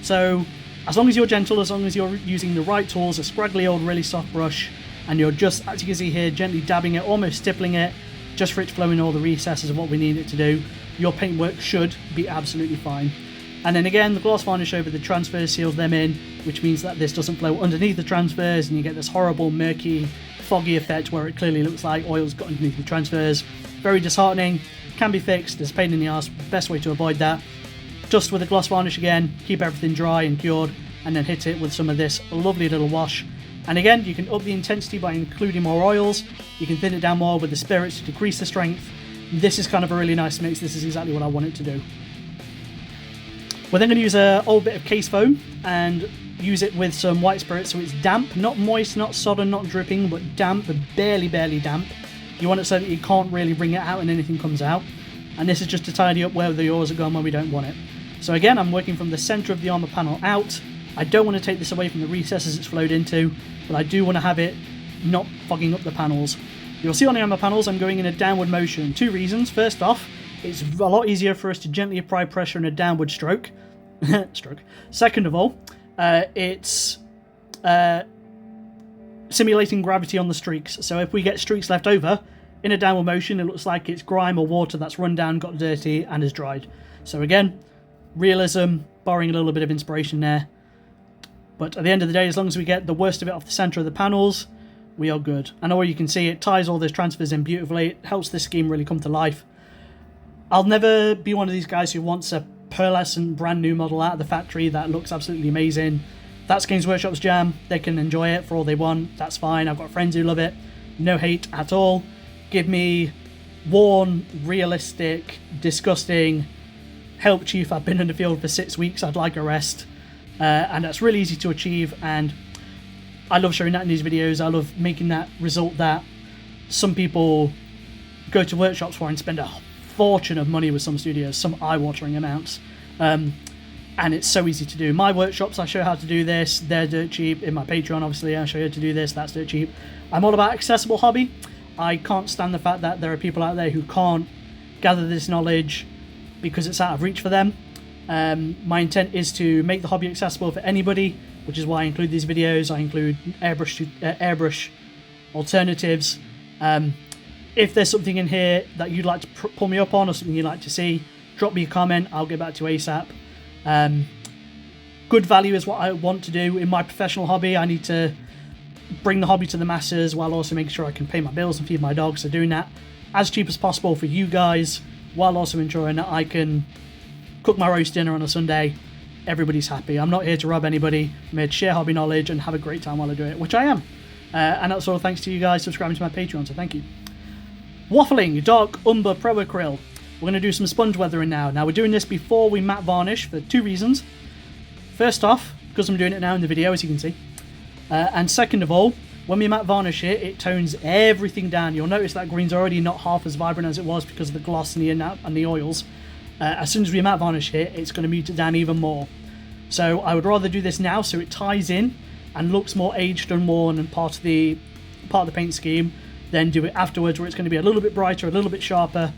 So as long as you're gentle, as long as you're using the right tools, a scraggly old really soft brush, and you're just, as you can see here, gently dabbing it, almost stippling it, just for it to flow in all the recesses of what we need it to do, your paintwork should be absolutely fine. And then again, the gloss varnish over the transfers seals them in, which means that this doesn't flow underneath the transfers and you get this horrible, murky, foggy effect where it clearly looks like oil's got underneath the transfers. Very disheartening, can be fixed, there's a pain in the arse. Best way to avoid that, just with the gloss varnish again, keep everything dry and cured, and then hit it with some of this lovely little wash. And again, you can up the intensity by including more oils, you can thin it down more with the spirits to decrease the strength. This is kind of a really nice mix, this is exactly what I want it to do. We're then going to use an old bit of case foam and use it with some white spirit so it's damp, not moist, not sodden, not dripping, but damp, but barely damp. You want it so that you can't really wring it out and anything comes out. And this is just to tidy up where the ores are going when we don't want it. So again, I'm working from the center of the armor panel out. I don't want to take this away from the recesses it's flowed into, but I do want to have it not fogging up the panels. You'll see on the armor panels I'm going in a downward motion. 2 reasons. First off, it's a lot easier for us to gently apply pressure in a downward stroke. Second of all, it's simulating gravity on the streaks. So if we get streaks left over in a downward motion, it looks like it's grime or water that's run down, got dirty, and has dried. So again, realism, borrowing a little bit of inspiration there. But at the end of the day, as long as we get the worst of it off the center of the panels, we are good. And all you can see, it ties all those transfers in beautifully. It helps this scheme really come to life. I'll never be one of these guys who wants a pearlescent brand new model out of the factory that looks absolutely amazing. That's Games Workshop's jam. They can enjoy it for all they want. That's fine. I've got friends who love it. No hate at all. Give me worn, realistic, disgusting, help chief, I've been in the field for 6 weeks, I'd like a rest. And that's really easy to achieve, and I love showing that in these videos. I love making that result that some people go to workshops for and spend a fortune of money with some studios, some eye-watering amounts. And it's so easy to do. My workshops, I show how to do this. They're dirt cheap. In my Patreon, obviously, I show you how to do this. That's dirt cheap. I'm all about accessible hobby. I can't stand the fact that there are people out there who can't gather this knowledge because it's out of reach for them. My intent is to make the hobby accessible for anybody, which is why I include these videos. I include airbrush alternatives. If there's something in here that you'd like to pull me up on, or something you'd like to see, drop me a comment. I'll get back to you ASAP. Good value is what I want to do in my professional hobby. I need to bring the hobby to the masses while also making sure I can pay my bills and feed my dogs. So doing that as cheap as possible for you guys, while also ensuring that I can cook my roast dinner on a Sunday. Everybody's happy. I'm not here to rob anybody. I'm here to share hobby knowledge and have a great time while I do it, which I am. And that's all thanks to you guys subscribing to my Patreon, so thank you. Waffling Dark Umber Pro Acryl. We're going to do some sponge weathering now. Now, we're doing this before we matte varnish for 2 reasons. First off, because I'm doing it now in the video, as you can see. And second of all, when we matte varnish it tones everything down. You'll notice that green's already not half as vibrant as it was because of the gloss and the oils. As soon as we matte varnish it, it's going to mute it down even more. So I would rather do this now so it ties in and looks more aged and worn and part of the paint scheme, then do it afterwards where it's going to be a little bit brighter, a little bit sharper.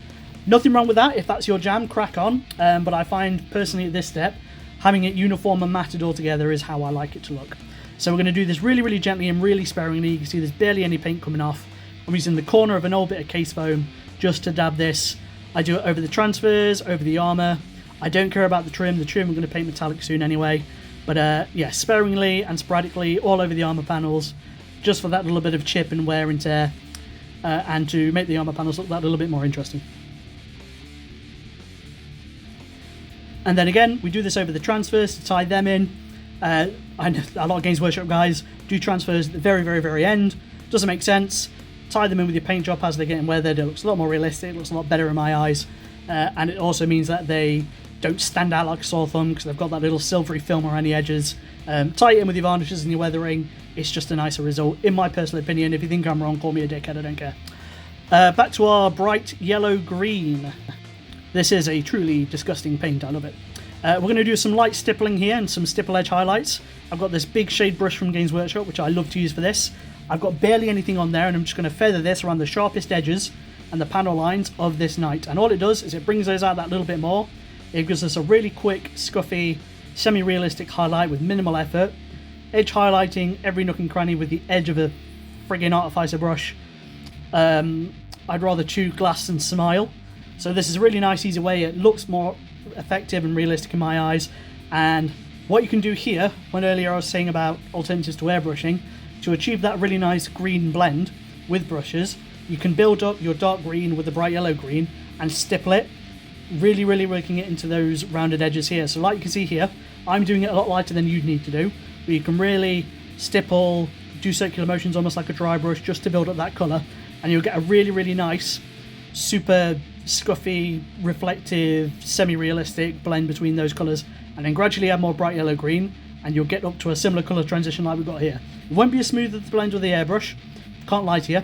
Nothing wrong with that. If that's your jam, crack on. But I find personally at this step, having it uniform and matted all together is how I like it to look. So we're going to do this really, really gently and really sparingly. You can see there's barely any paint coming off. I'm using the corner of an old bit of case foam just to dab this. I do it over the transfers, over the armour. I don't care about the trim. The trim we're going to paint metallic soon anyway. But yeah, sparingly and sporadically all over the armour panels, just for that little bit of chip and wear and tear, and to make the armour panels look that little bit more interesting. And then again, we do this over the transfers to tie them in. I know a lot of Games Workshop guys do transfers at the very, very, very end. Doesn't make sense. Tie them in with your paint job as they're getting weathered. It looks a lot more realistic. It looks a lot better in my eyes. And it also means that they don't stand out like a sore thumb because they've got that little silvery film around the edges. Tie it in with your varnishes and your weathering. It's just a nicer result, in my personal opinion. If you think I'm wrong, call me a dickhead. I don't care. Back to our bright yellow-green. This is a truly disgusting paint. I love it. We're going to do some light stippling here and some stipple edge highlights. I've got this big shade brush from Games Workshop, which I love to use for this. I've got barely anything on there, and I'm just going to feather this around the sharpest edges and the panel lines of this knight. And all it does is it brings those out that little bit more. It gives us a really quick, scuffy, semi-realistic highlight with minimal effort. Edge highlighting every nook and cranny with the edge of a friggin' artificer brush. I'd rather chew glass than smile. So this is a really nice, easy way. It looks more effective and realistic in my eyes. And what you can do here, when earlier I was saying about alternatives to airbrushing, to achieve that really nice green blend with brushes, you can build up your dark green with the bright yellow green and stipple it, really, really working it into those rounded edges here. So like you can see here, I'm doing it a lot lighter than you'd need to do, but you can really stipple, do circular motions almost like a dry brush just to build up that colour, and you'll get a really, really nice, super scuffy, reflective, semi-realistic blend between those colours, and then gradually add more bright yellow green and you'll get up to a similar colour transition like we've got here. It won't be as smooth as the blend with the airbrush, can't lie to you,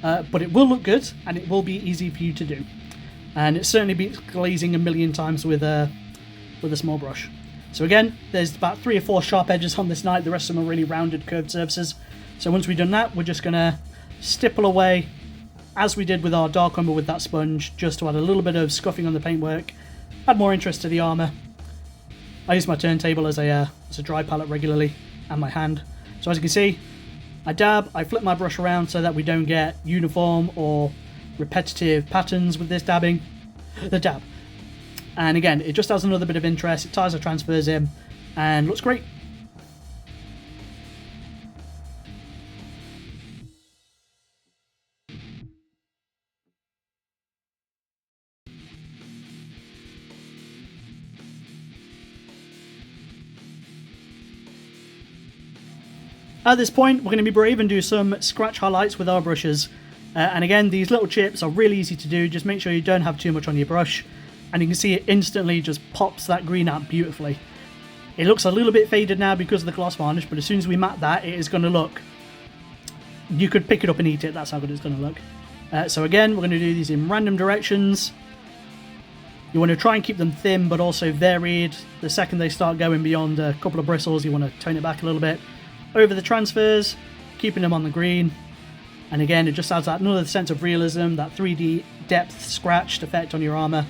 but it will look good and it will be easy for you to do. And it certainly beats glazing a million times with a small brush. So again, there's about 3 or 4 sharp edges on this knight, the rest of them are really rounded curved surfaces. So once we've done that, we're just going to stipple away, as we did with our dark umber with that sponge, just to add a little bit of scuffing on the paintwork, add more interest to the armour. I use my turntable as a dry palette regularly, and my hand. So as you can see, I dab, I flip my brush around so that we don't get uniform or repetitive patterns with this dabbing. The dab. And again, it just adds another bit of interest, it ties the transfers in, and looks great. At this point, we're going to be brave and do some scratch highlights with our brushes. And again, these little chips are really easy to do. Just make sure you don't have too much on your brush. And you can see it instantly just pops that green out beautifully. It looks a little bit faded now because of the gloss varnish, but as soon as we matte that, it is going to look... You could pick it up and eat it, that's how good it's going to look. So again, we're going to do these in random directions. You want to try and keep them thin, but also varied. The second they start going beyond a couple of bristles, you want to tone it back a little bit. Over the transfers, keeping them on the green. And again, it just adds that another sense of realism, that 3D depth scratched effect on your armour.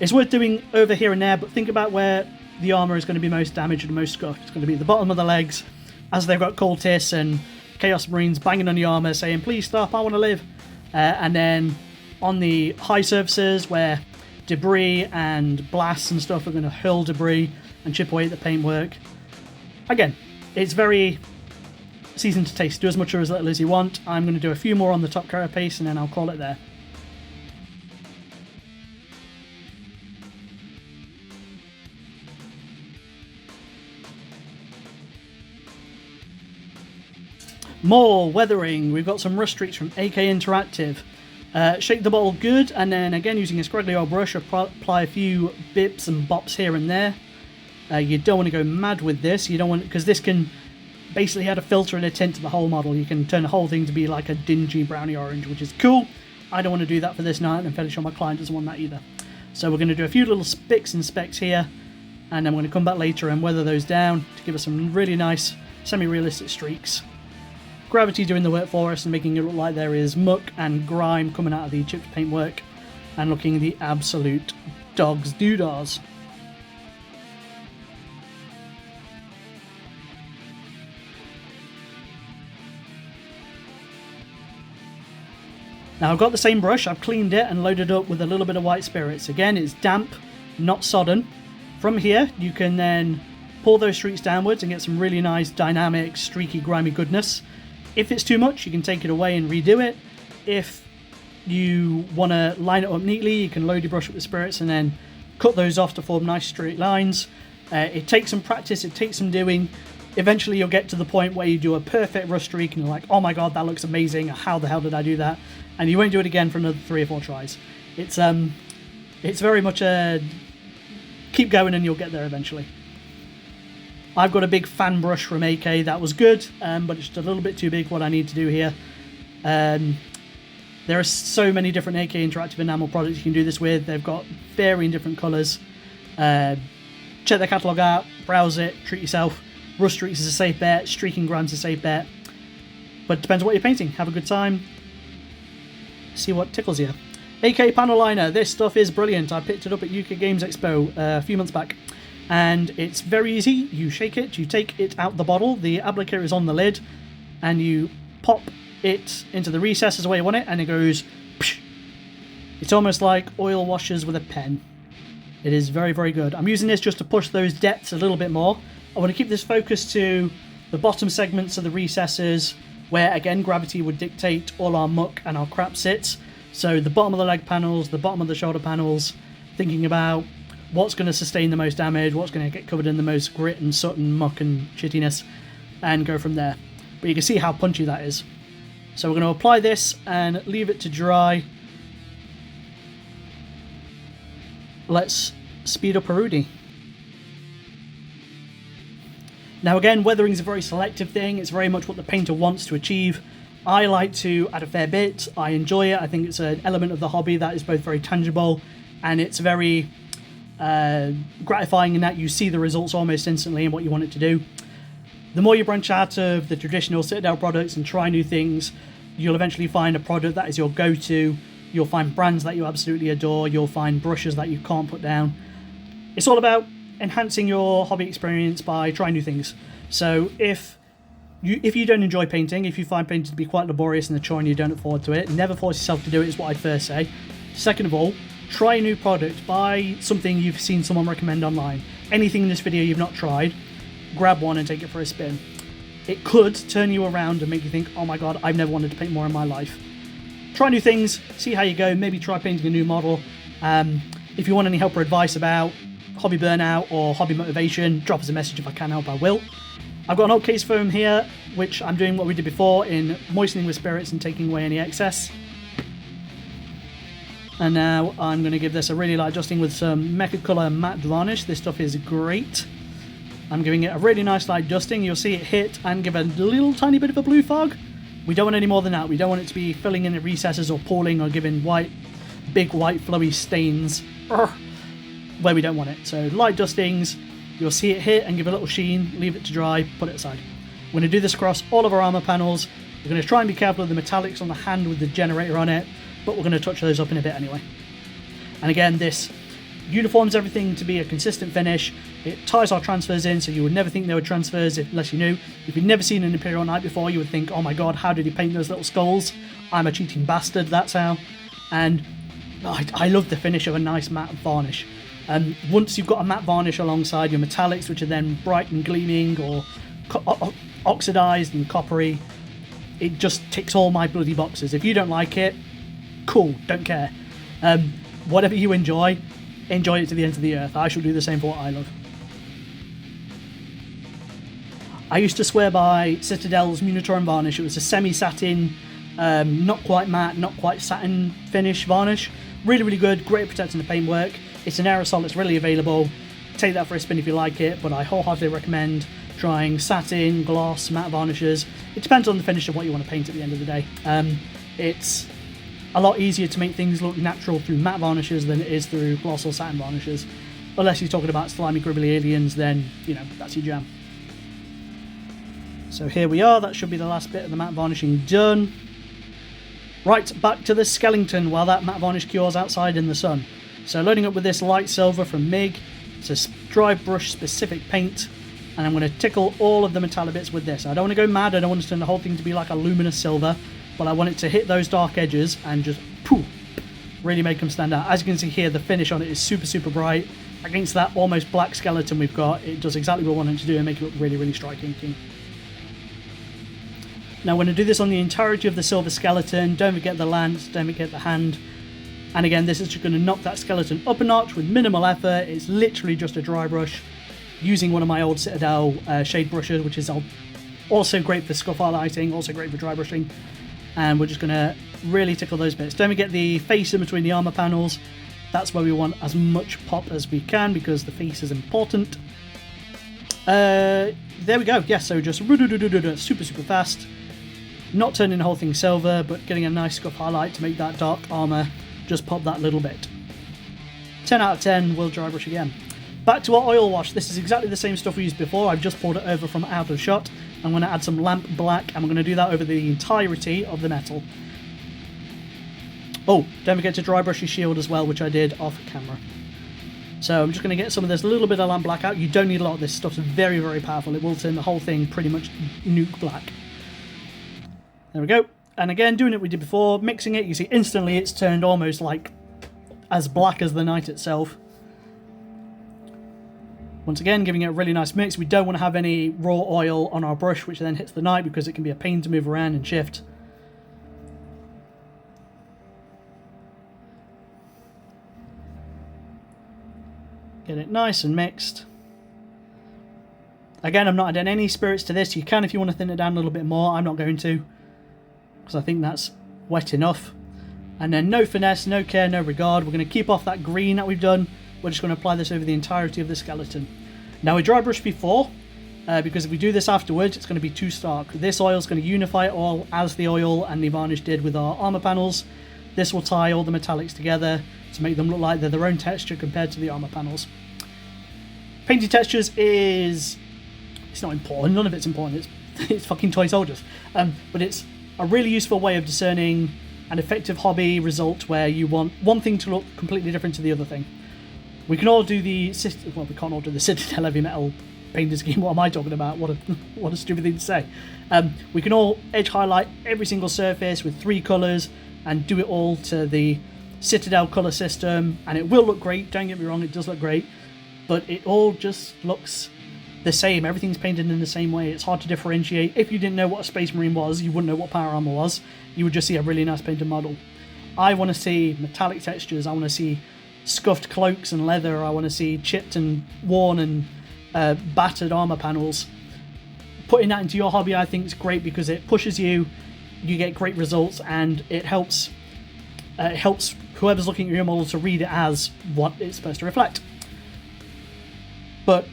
It's worth doing over here and there, but think about where the armour is going to be most damaged and most scuffed. It's going to be at the bottom of the legs, as they've got cultists and Chaos Marines banging on the armour saying, please stop, I want to live. And then on the high surfaces where debris and blasts and stuff are going to hurl debris and chip away at the paintwork. Again, it's very seasoned to taste. Do as much or as little as you want. I'm going to do a few more on the top carapace and then I'll call it there. More weathering. We've got some rust streaks from AK Interactive. Shake the bottle good, and then again using a scraggly old brush, apply a few bips and bops here and there. You don't want to go mad with this. You don't want, because this can basically add a filter and a tint to the whole model. You can turn the whole thing to be like a dingy brownie orange, which is cool. I don't want to do that for this night, and fairly sure my client doesn't want that either. So we're going to do a few little spicks and specks here, and then we're going to come back later and weather those down to give us some really nice semi-realistic streaks. Gravity doing the work for us and making it look like there is muck and grime coming out of the chipped paintwork and looking the absolute dog's doodahs. Now I've got the same brush, I've cleaned it and loaded up with a little bit of white spirits. Again, it's damp, not sodden. From here, you can then pull those streaks downwards and get some really nice dynamic, streaky, grimy goodness. If it's too much, you can take it away and redo it. If you want to line it up neatly, you can load your brush up with spirits and then cut those off to form nice straight lines. It takes some practice, it takes some doing. Eventually you'll get to the point where you do a perfect rust streak and you're like, oh my god, that looks amazing, how the hell did I do that? And you won't do it again for another 3 or 4 tries. It's very much a keep going and you'll get there eventually. I've got a big fan brush from AK that was good, but it's just a little bit too big for what I need to do here. There are so many different AK Interactive enamel products you can do this with. They've got varying different colours. Check their catalogue out, browse it, treat yourself. Rust streaks is a safe bet, streaking grime's a safe bet. But it depends on what you're painting. Have a good time. See what tickles you. AK panel liner. This stuff is brilliant. I picked it up at UK Games Expo a few months back. And it's very easy. You shake it, you take it out the bottle, the applicator is on the lid, and you pop it into the recesses where you want it, and it goes psh. It's almost like oil washers with a pen. It is very, very good. I'm using this just to push those depths a little bit more. I want to keep this focused to the bottom segments of the recesses, where again gravity would dictate all our muck and our crap sits. So the bottom of the leg panels, the bottom of the shoulder panels, thinking about what's going to sustain the most damage, what's going to get covered in the most grit and soot and muck and shittiness, and go from there. But you can see how punchy that is. So we're going to apply this and leave it to dry. Let's speed up Vyronii. Now again, weathering is a very selective thing. It's very much what the painter wants to achieve. I like to add a fair bit. I enjoy it. I think it's an element of the hobby that is both very tangible and it's very gratifying in that you see the results almost instantly and what you want it to do. The more you branch out of the traditional Citadel products and try new things, you'll eventually find a product that is your go-to. You'll find brands that you absolutely adore. You'll find brushes that you can't put down. It's all about enhancing your hobby experience by trying new things. So if you don't enjoy painting, if you find painting to be quite laborious and a chore and you don't look forward to it, never force yourself to do it is what I'd first say. Second of all, try a new product. Buy something you've seen someone recommend online. Anything in this video you've not tried, grab one and take it for a spin. It could turn you around and make you think, oh my god, I've never wanted to paint more in my life. Try new things, see how you go, maybe try painting a new model. If you want any help or advice about hobby burnout or hobby motivation, drop us a message. If I can help, I will. I've got an old case foam here, which I'm doing what we did before in moistening with spirits and taking away any excess. And now I'm going to give this a really light dusting with some Mecha Colour matte varnish. This stuff is great. I'm giving it a really nice light dusting. You'll see it hit and give a little tiny bit of a blue fog. We don't want any more than that. We don't want it to be filling in the recesses or pooling or giving big white flowy stains where we don't want it. So light dustings, you'll see it hit and give a little sheen, leave it to dry, put it aside. We're going to do this across all of our armour panels. We're going to try and be careful of the metallics on the hand with the generator on it, but we're going to touch those up in a bit anyway. And again, this uniforms everything to be a consistent finish. It ties our transfers in, so you would never think they were transfers unless you knew. If you've never seen an Imperial Knight before, you would think, oh my god, how did he paint those little skulls? I'm a cheating bastard, that's how. And I love the finish of a nice matte varnish. And once you've got a matte varnish alongside your metallics, which are then bright and gleaming or oxidized and coppery, it just ticks all my bloody boxes. If you don't like it, cool, don't care. Whatever you enjoy it to the ends of the earth. I shall do the same for what I love. I used to swear by Citadel's Munitorum varnish. It was a semi-satin, not quite matte, not quite satin finish varnish. Really, really good, great at protecting the paintwork. It's an aerosol that's readily available. Take that for a spin if you like it, but I wholeheartedly recommend trying satin, gloss, matte varnishes. It depends on the finish of what you want to paint at the end of the day. It's a lot easier to make things look natural through matte varnishes than it is through gloss or satin varnishes. Unless you're talking about slimy, gribbly aliens, then, you know, that's your jam. So here we are, that should be the last bit of the matte varnishing done. Right, back to the skeleton while that matte varnish cures outside in the sun. So loading up with this light silver from MIG, it's a dry brush specific paint, and I'm going to tickle all of the metallic bits with this. I don't want to go mad, I don't want to turn the whole thing to be like a luminous silver, but I want it to hit those dark edges and just poof, really make them stand out. As you can see here, the finish on it is super, super bright. Against that almost black skeleton we've got, it does exactly what I want it to do and make it look really, really striking. Now we're going to do this on the entirety of the silver skeleton. Don't forget the lance, don't forget the hand. And again, this is just going to knock that skeleton up a notch with minimal effort. It's literally just a dry brush using one of my old Citadel shade brushes, which is also great for scuff highlighting, also great for dry brushing. And we're just going to really tickle those bits. Don't forget the face in between the armor panels. That's where we want as much pop as we can because the face is important. There we go. Yeah, so just super, super fast. Not turning the whole thing silver, but getting a nice scuff highlight to make that dark armor just pop that little bit. 10 out of 10, we'll dry brush again. Back to our oil wash. This is exactly the same stuff we used before. I've just poured it over from out of shot. I'm going to add some lamp black, and we're going to do that over the entirety of the metal. Oh, don't forget to dry brush your shield as well, which I did off camera. So I'm just going to get some of this little bit of lamp black out. You don't need a lot of this. Stuff's very, very powerful. It will turn the whole thing pretty much nuke black. There we go. And again, doing it we did before, mixing it, you see instantly it's turned almost like as black as the night itself. Once again, giving it a really nice mix. We don't want to have any raw oil on our brush, which then hits the night because it can be a pain to move around and shift. Get it nice and mixed. Again, I'm not adding any spirits to this. You can if you want to thin it down a little bit more. I'm not going to, because I think that's wet enough. And then no finesse, no care, no regard. We're going to keep off that green that we've done. We're just going to apply this over the entirety of the skeleton. Now we dry brushed before, because if we do this afterwards, it's going to be too stark. This oil is going to unify it all as the oil and the varnish did with our armor panels. This will tie all the metallics together to make them look like they're their own texture compared to the armor panels. Painting textures it's not important, none of it's important, it's fucking toy soldiers. But it's a really useful way of discerning an effective hobby result where you want one thing to look completely different to the other thing. We can all do we can't all do the Citadel Heavy Metal painting scheme. What am I talking about? What a stupid thing to say. We can all edge highlight every single surface with 3 colours and do it all to the Citadel colour system, and it will look great, don't get me wrong, it does look great, but it all just looks the same. Everything's painted in the same way. It's hard to differentiate. If you didn't know what a Space Marine was, you wouldn't know what power armor was. You would just see a really nice painted model. I want to see metallic textures. I want to see scuffed cloaks and leather. I want to see chipped and worn and battered armor panels. Putting that into your hobby, I think, is great because it pushes you. You get great results, and it helps whoever's looking at your model to read it as what it's supposed to reflect. But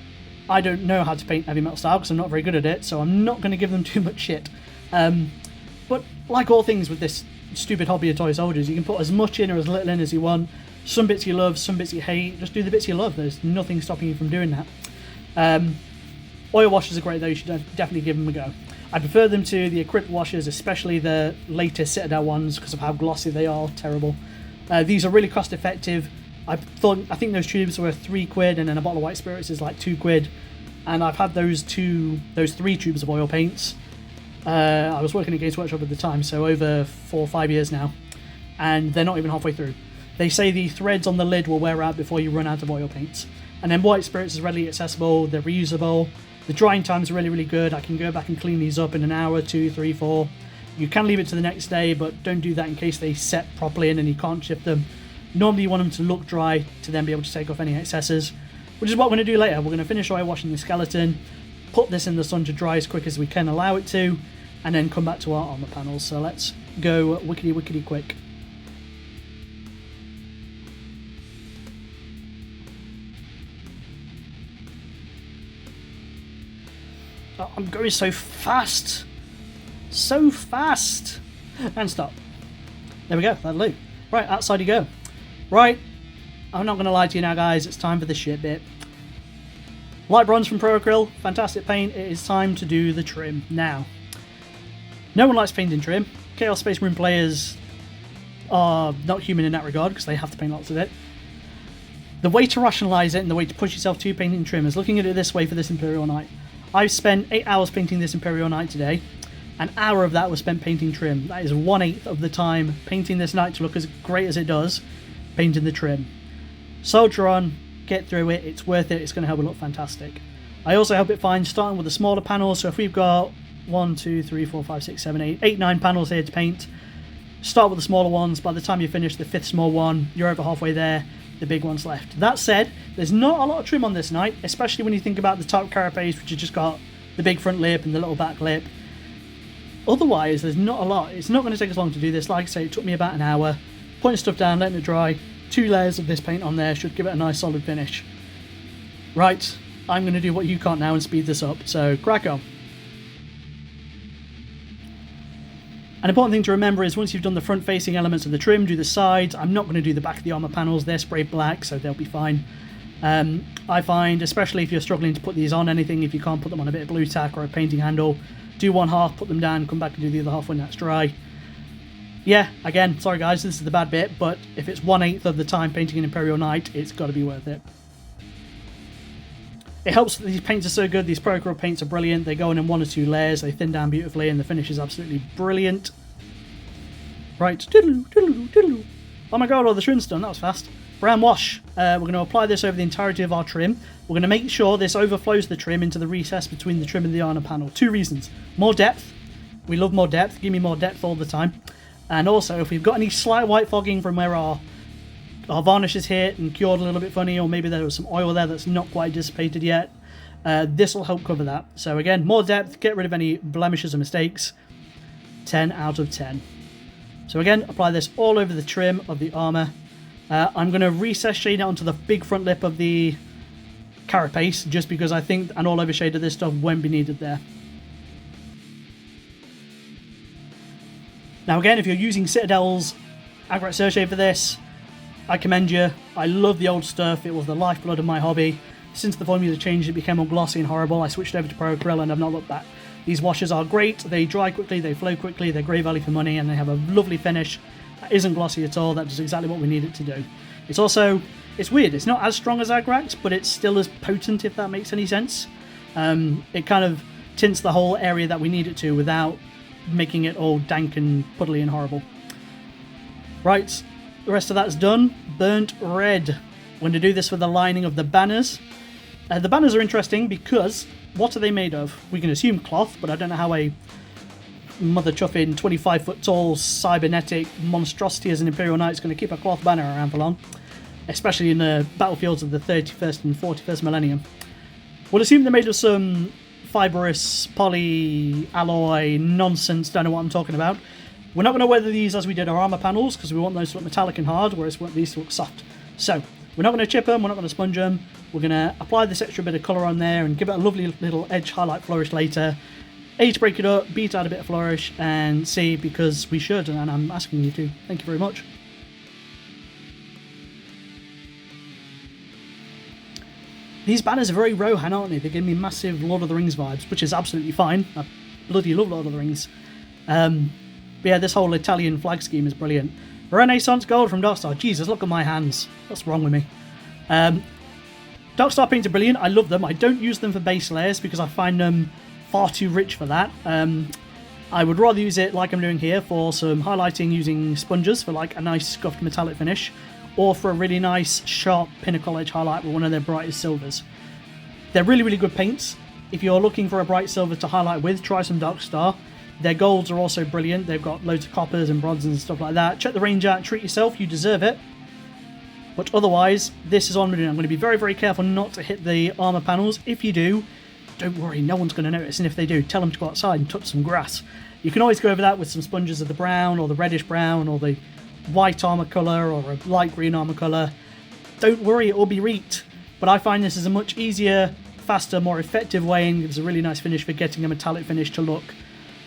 I don't know how to paint heavy metal style because I'm not very good at it, so I'm not going to give them too much shit. But like all things with this stupid hobby of toy soldiers, you can put as much in or as little in as you want. Some bits you love, some bits you hate. Just do the bits you love. There's nothing stopping you from doing that. Oil washes are great though. You should definitely give them a go. I prefer them to the equipped washers, especially the latest Citadel ones, because of how glossy they are. Terrible. These are really cost effective. I think those tubes were £3, and then a bottle of white spirits is like £2. And I've had those 3 tubes of oil paints. I was working at Games Workshop at the time, so over 4 or 5 years now, and they're not even halfway through. They say the threads on the lid will wear out before you run out of oil paints. And then white spirits is readily accessible. They're reusable. The drying time is really, really good. I can go back and clean these up in an hour, 2, 3, 4. You can leave it to the next day, but don't do that in case they set properly and then you can't chip them. Normally you want them to look dry to then be able to take off any excesses, which is what we're going to do later. We're going to finish oil washing the skeleton, put this in the sun to dry as quick as we can allow it to, and then come back to our armor panels. So let's go wickety quick. Oh, I'm going so fast. So fast. And stop. There we go. That'll do. Right, outside you go. Right. I'm not going to lie to you now, guys. It's time for the shit bit. Light bronze from Pro Acryl. Fantastic paint. It is time to do the trim. Now, no one likes painting trim. Chaos Space Marine players are not human in that regard because they have to paint lots of it. The way to rationalise it and the way to push yourself to painting trim is looking at it this way for this Imperial Knight. I've spent 8 hours painting this Imperial Knight today. An hour of that was spent painting trim. That is 1/8 of the time painting this knight to look as great as it does, painting the trim. Soldier on, get through it, it's worth it, it's going to help it look fantastic. I also help it fine starting with the smaller panels, so if we've got 1, 2, 3, 4, 5, 6, 7, 8, 9 panels here to paint, start with the smaller ones. By the time you finish the 5th small one, you're over halfway there, the big one's left. That said, there's not a lot of trim on this knight, especially when you think about the top carapace, which has just got the big front lip and the little back lip. Otherwise, there's not a lot. It's not going to take us long to do this. Like I say, it took me about an hour. Putting stuff down, letting it dry. 2 layers of this paint on there should give it a nice solid finish. Right, I'm going to do what you can't now and speed this up, so crack on. An important thing to remember is once you've done the front facing elements of the trim, do the sides. I'm not going to do the back of the armor panels. They're sprayed black, so they'll be fine. I find, especially if you're struggling to put these on anything, if you can't put them on a bit of blue tack or a painting handle, do one half, put them down, come back and do the other half when that's dry. Yeah, again, sorry guys, this is the bad bit, but if it's 1/8 of the time painting an Imperial Knight, it's got to be worth it. It helps that these paints are so good. These Pro Acryl paints are brilliant. They go in 1 or 2 layers, they thin down beautifully, and the finish is absolutely brilliant. Right, diddle-oo, diddle-oo, diddle-oo. Oh my god, all the trim's done, that was fast. Brown wash. We're going to apply this over the entirety of our trim. We're going to make sure this overflows the trim into the recess between the trim and the armor panel. 2 reasons. More depth. We love more depth. Give me more depth all the time. And also, if we've got any slight white fogging from where our varnish is hit and cured a little bit funny, or maybe there was some oil there that's not quite dissipated yet, this will help cover that. So again, more depth, get rid of any blemishes or mistakes. 10 out of 10. So again, apply this all over the trim of the armor. I'm going to recess shade it onto the big front lip of the carapace, just because I think an all-over shade of this stuff won't be needed there. Now again, if you're using Citadel's Agrat Surshade for this, I commend you. I love the old stuff. It was the lifeblood of my hobby. Since the formula changed, it became all glossy and horrible. I switched over to Pro Acryl and I've not looked back. These washes are great. They dry quickly, they flow quickly, they're great value for money, and they have a lovely finish that isn't glossy at all. That does exactly what we need it to do. It's also, it's weird. It's not as strong as Agrat's, but it's still as potent, if that makes any sense. It kind of tints the whole area that we need it to without making it all dank and puddly and horrible. Right, the rest of that's done. Burnt red. We're going to do this for the lining of the banners. The banners are interesting because what are they made of? We can assume cloth, but I don't know how a mother chuffing 25-foot tall cybernetic monstrosity as an Imperial Knight is going to keep a cloth banner around for long, especially in the battlefields of the 31st and 41st millennium. We'll assume they're made of some fibrous poly alloy nonsense. Don't know what I'm talking about. We're not going to weather these as we did our armor panels because we want those to look metallic and hard, whereas we want these to look soft. So we're not going to chip them, we're not going to sponge them. We're going to apply this extra bit of colour on there and give it a lovely little edge highlight flourish later. A, to break it up, B, to add a bit of flourish, and C, because we should, and I'm asking you to. Thank you very much. These banners are very Rohan, aren't they? They give me massive Lord of the Rings vibes, which is absolutely fine. I bloody love Lord of the Rings. But yeah, this whole Italian flag scheme is brilliant. Renaissance Gold from Darkstar. Jesus, look at my hands. What's wrong with me? Darkstar paints are brilliant. I love them. I don't use them for base layers because I find them far too rich for that. I would rather use it like I'm doing here for some highlighting using sponges for like a nice scuffed metallic finish, or for a really nice sharp pinnacle edge highlight with one of their brightest silvers. They're really, really good paints. If you're looking for a bright silver to highlight with, try some Darkstar. Their golds are also brilliant. They've got loads of coppers and bronzes and stuff like that. Check the range out, treat yourself, you deserve it. But otherwise, this is all I'm doing. I'm going to be very, very careful not to hit the armor panels. If you do, don't worry, no one's going to notice. And if they do, tell them to go outside and touch some grass. You can always go over that with some sponges of the brown or the reddish brown or the white armor colour or a light green armor colour. Don't worry, it will be reeked. But I find this is a much easier, faster, more effective way, and gives a really nice finish for getting a metallic finish to look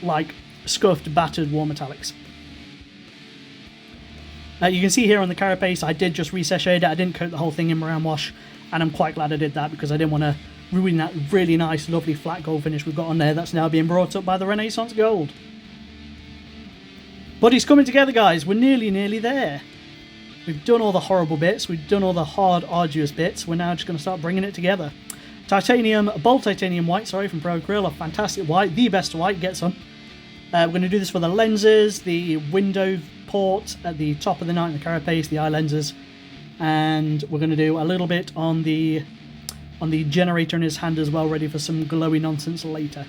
like scuffed, battered war metallics. You can see here on the carapace, I did just reseshade it. I didn't coat the whole thing in Moran wash, and I'm quite glad I did that because I didn't want to ruin that really nice, lovely flat gold finish we've got on there that's now being brought up by the Renaissance Gold. But it's coming together, guys. We're nearly there. We've done all the horrible bits. We've done all the hard, arduous bits. We're now just going to start bringing it together. Titanium, bold titanium white, sorry, from Pro Acryl, a fantastic white, the best white, get some. We're going to do this for the lenses, the window port at the top of the knight and the carapace, the eye lenses, and we're going to do a little bit on the generator in his hand as well, ready for some glowy nonsense later.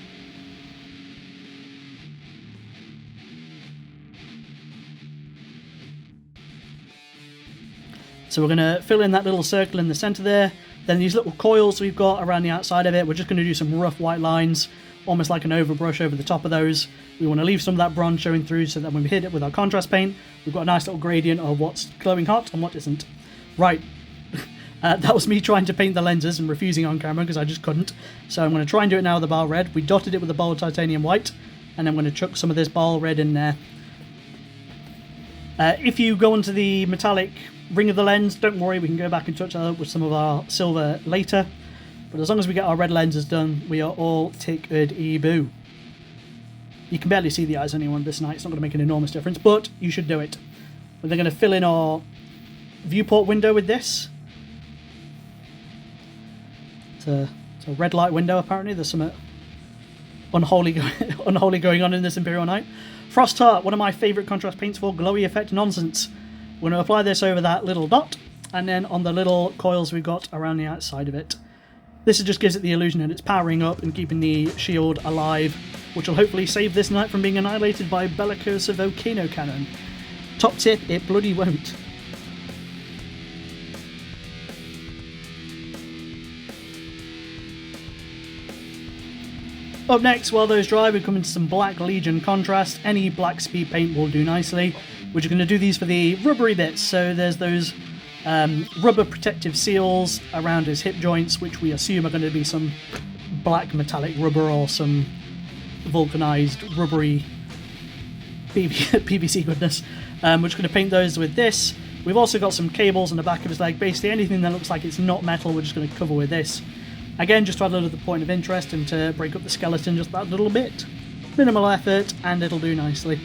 So we're going to fill in that little circle in the centre there. Then these little coils we've got around the outside of it, we're just going to do some rough white lines, almost like an overbrush over the top of those. We want to leave some of that bronze showing through so that when we hit it with our contrast paint, we've got a nice little gradient of what's glowing hot and what isn't. Right, that was me trying to paint the lenses and refusing on camera because I just couldn't. So I'm going to try and do it now with the Bile Red. We dotted it with the bold titanium white, and I'm going to chuck some of this Bile Red in there. If you go onto the metallic ring of the lens, don't worry, we can go back and touch that up with some of our silver later. But as long as we get our red lenses done, we are all ticked-y-boo. You can barely see the eyes of anyone this night, it's not going to make an enormous difference, but you should do it. We're then going to fill in our viewport window with this. It's a red light window, apparently. There's some unholy going on in this Imperial Knight. Frost Heart, one of my favourite contrast paints for glowy effect nonsense. We're going to apply this over that little dot, and then on the little coils we've got around the outside of it. This just gives it the illusion that it's powering up and keeping the shield alive, which will hopefully save this knight from being annihilated by Bellicose Volcano Cannon. Top tip, it bloody won't. Up next, while those dry, we come into some Black Legion contrast. Any black speed paint will do nicely. We're just going to do these for the rubbery bits. So there's those rubber protective seals around his hip joints, which we assume are going to be some black metallic rubber or some vulcanized rubbery PVC goodness. We're just going to paint those with this. We've also got some cables on the back of his leg. Basically anything that looks like it's not metal, we're just going to cover with this. Again, just to add a little point of interest and to break up the skeleton just that little bit. Minimal effort, and it'll do nicely.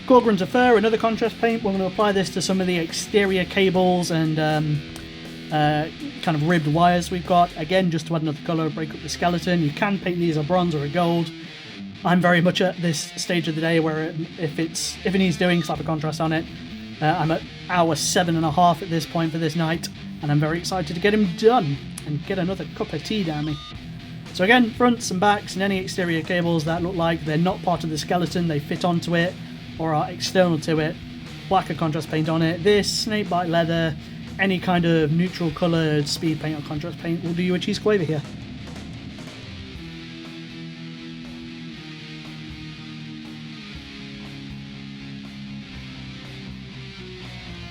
Gorgrons of Fur, another contrast paint. We're going to apply this to some of the exterior cables and kind of ribbed wires we've got. Again, just to add another colour, break up the skeleton. You can paint these a bronze or a gold. I'm very much at this stage of the day where if it needs doing, slap a contrast on it. I'm at hour 7.5 at this point for this night, and I'm very excited to get him done and get another cup of tea down me. So again, fronts and backs and any exterior cables that look like they're not part of the skeleton, they fit onto it or are external to it, blacker contrast paint on it. This snakebite leather, any kind of neutral coloured speed paint or contrast paint will do you a cheese quaver here.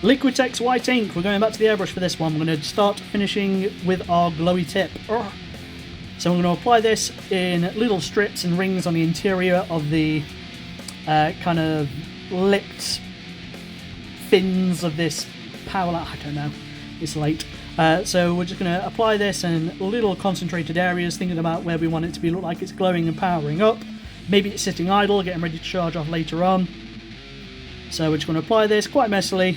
Liquitex white ink, we're going back to the airbrush for this one. We're going to start finishing with our glowy tip. So we're going to apply this in little strips and rings on the interior of the kind of licked fins of this power lamp. I don't know, it's late. So we're just going to apply this in little concentrated areas, thinking about where we want it to be, look like it's glowing and powering up. Maybe it's sitting idle, getting ready to charge off later on. So we're just going to apply this quite messily.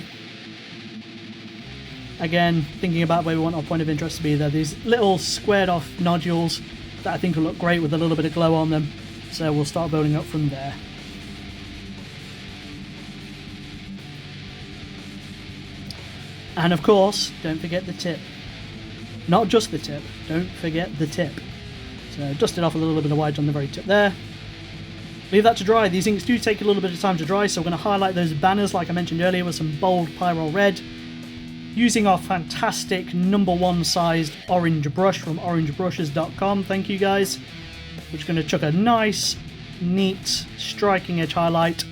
Again, thinking about where we want our point of interest to be there. These little squared off nodules that I think will look great with a little bit of glow on them. So we'll start building up from there. And of course, don't forget the tip. Not just the tip, don't forget the tip. So dust it off a little bit of white on the very tip there. Leave that to dry. These inks do take a little bit of time to dry, so we're going to highlight those banners like I mentioned earlier with some bold Pyrrole red. Using our fantastic #1 sized orange brush from orangebrushes.com. Thank you guys. We're just going to chuck a nice, neat, striking edge highlight.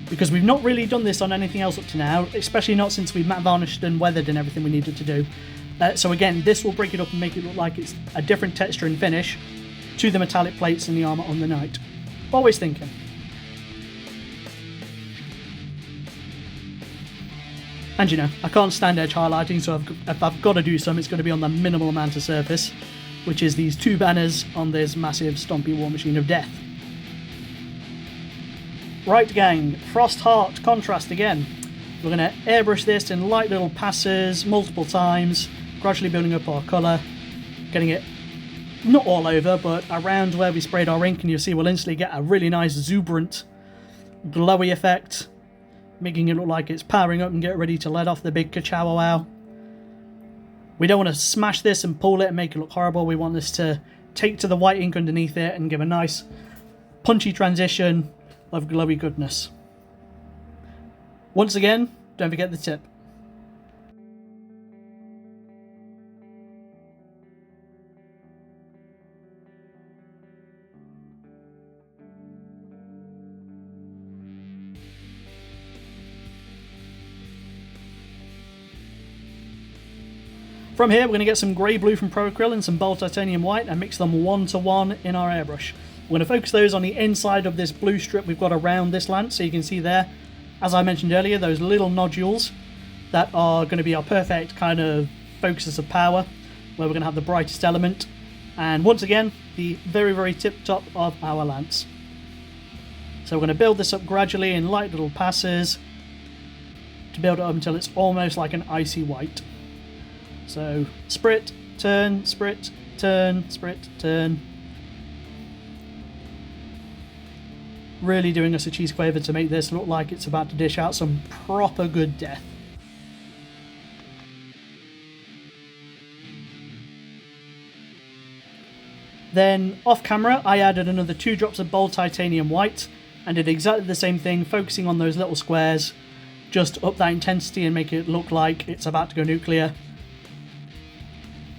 Because we've not really done this on anything else up to now, especially not since we've matte varnished and weathered and everything we needed to do. So again, this will break it up and make it look like it's a different texture and finish to the metallic plates and the armour on the knight. Always thinking. And you know, I can't stand edge highlighting, so if I've got to do some, it's going to be on the minimal amount of surface, which is these two banners on this massive stompy war machine of death. Right gang, Frost Heart contrast again. We're going to airbrush this in light little passes multiple times, gradually building up our colour, getting it not all over, but around where we sprayed our ink, and you'll see we'll instantly get a really nice exuberant glowy effect, making it look like it's powering up and get ready to let off the big ka-chow wow. We don't want to smash this and pull it and make it look horrible. We want this to take to the white ink underneath it and give a nice punchy transition of glowy goodness. Once again, don't forget the tip. From here, we're going to get some grey blue from Pro Acryl and some bold titanium white and mix them 1-to-1 in our airbrush. We're going to focus those on the inside of this blue strip we've got around this lance, so you can see there, as I mentioned earlier, those little nodules that are going to be our perfect kind of focuses of power, where we're going to have the brightest element, and once again, the very, very tip top of our lance. So we're going to build this up gradually in light little passes to build it up until it's almost like an icy white. So, sprit, turn, sprit, turn, sprit, turn. Really doing us a cheese quaver to make this look like it's about to dish out some proper good death. Then, off camera, I added another 2 drops of bold titanium white and did exactly the same thing, focusing on those little squares, just up that intensity and make it look like it's about to go nuclear.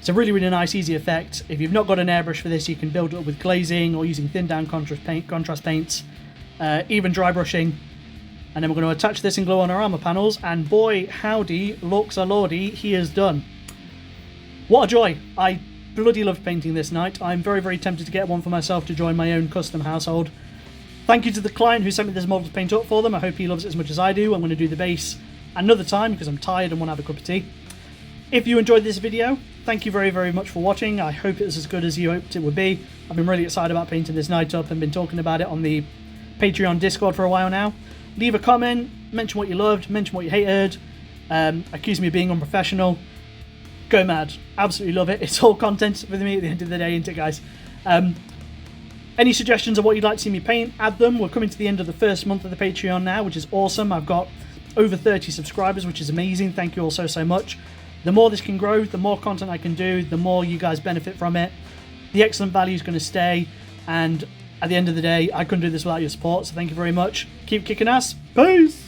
It's a really, really nice, easy effect. If you've not got an airbrush for this, you can build it up with glazing or using thin down contrast paints, even dry brushing. And then we're going to attach this and glue on our armor panels, and boy howdy, looks a lordy, he is done. What a joy. I bloody loved painting this knight. I'm very, very tempted to get one for myself to join my own custom household. Thank you to the client who sent me this model to paint up for them. I hope he loves it as much as I do. I'm going to do the base another time because I'm tired and want to have a cup of tea. If you enjoyed this video, thank you very, very much for watching. I hope it was as good as you hoped it would be. I've been really excited about painting this knight up and been talking about it on the Patreon Discord for a while now. Leave a comment, mention what you loved, mention what you hated, accuse me of being unprofessional. Go mad. Absolutely love it. It's all content with me at the end of the day, isn't it, guys? Any suggestions of what you'd like to see me paint, add them. We're coming to the end of the first month of the Patreon now, which is awesome. I've got over 30 subscribers, which is amazing. Thank you all so, so much. The more this can grow, the more content I can do, the more you guys benefit from it. The excellent value is going to stay, and at the end of the day, I couldn't do this without your support, so thank you very much. Keep kicking ass. Peace!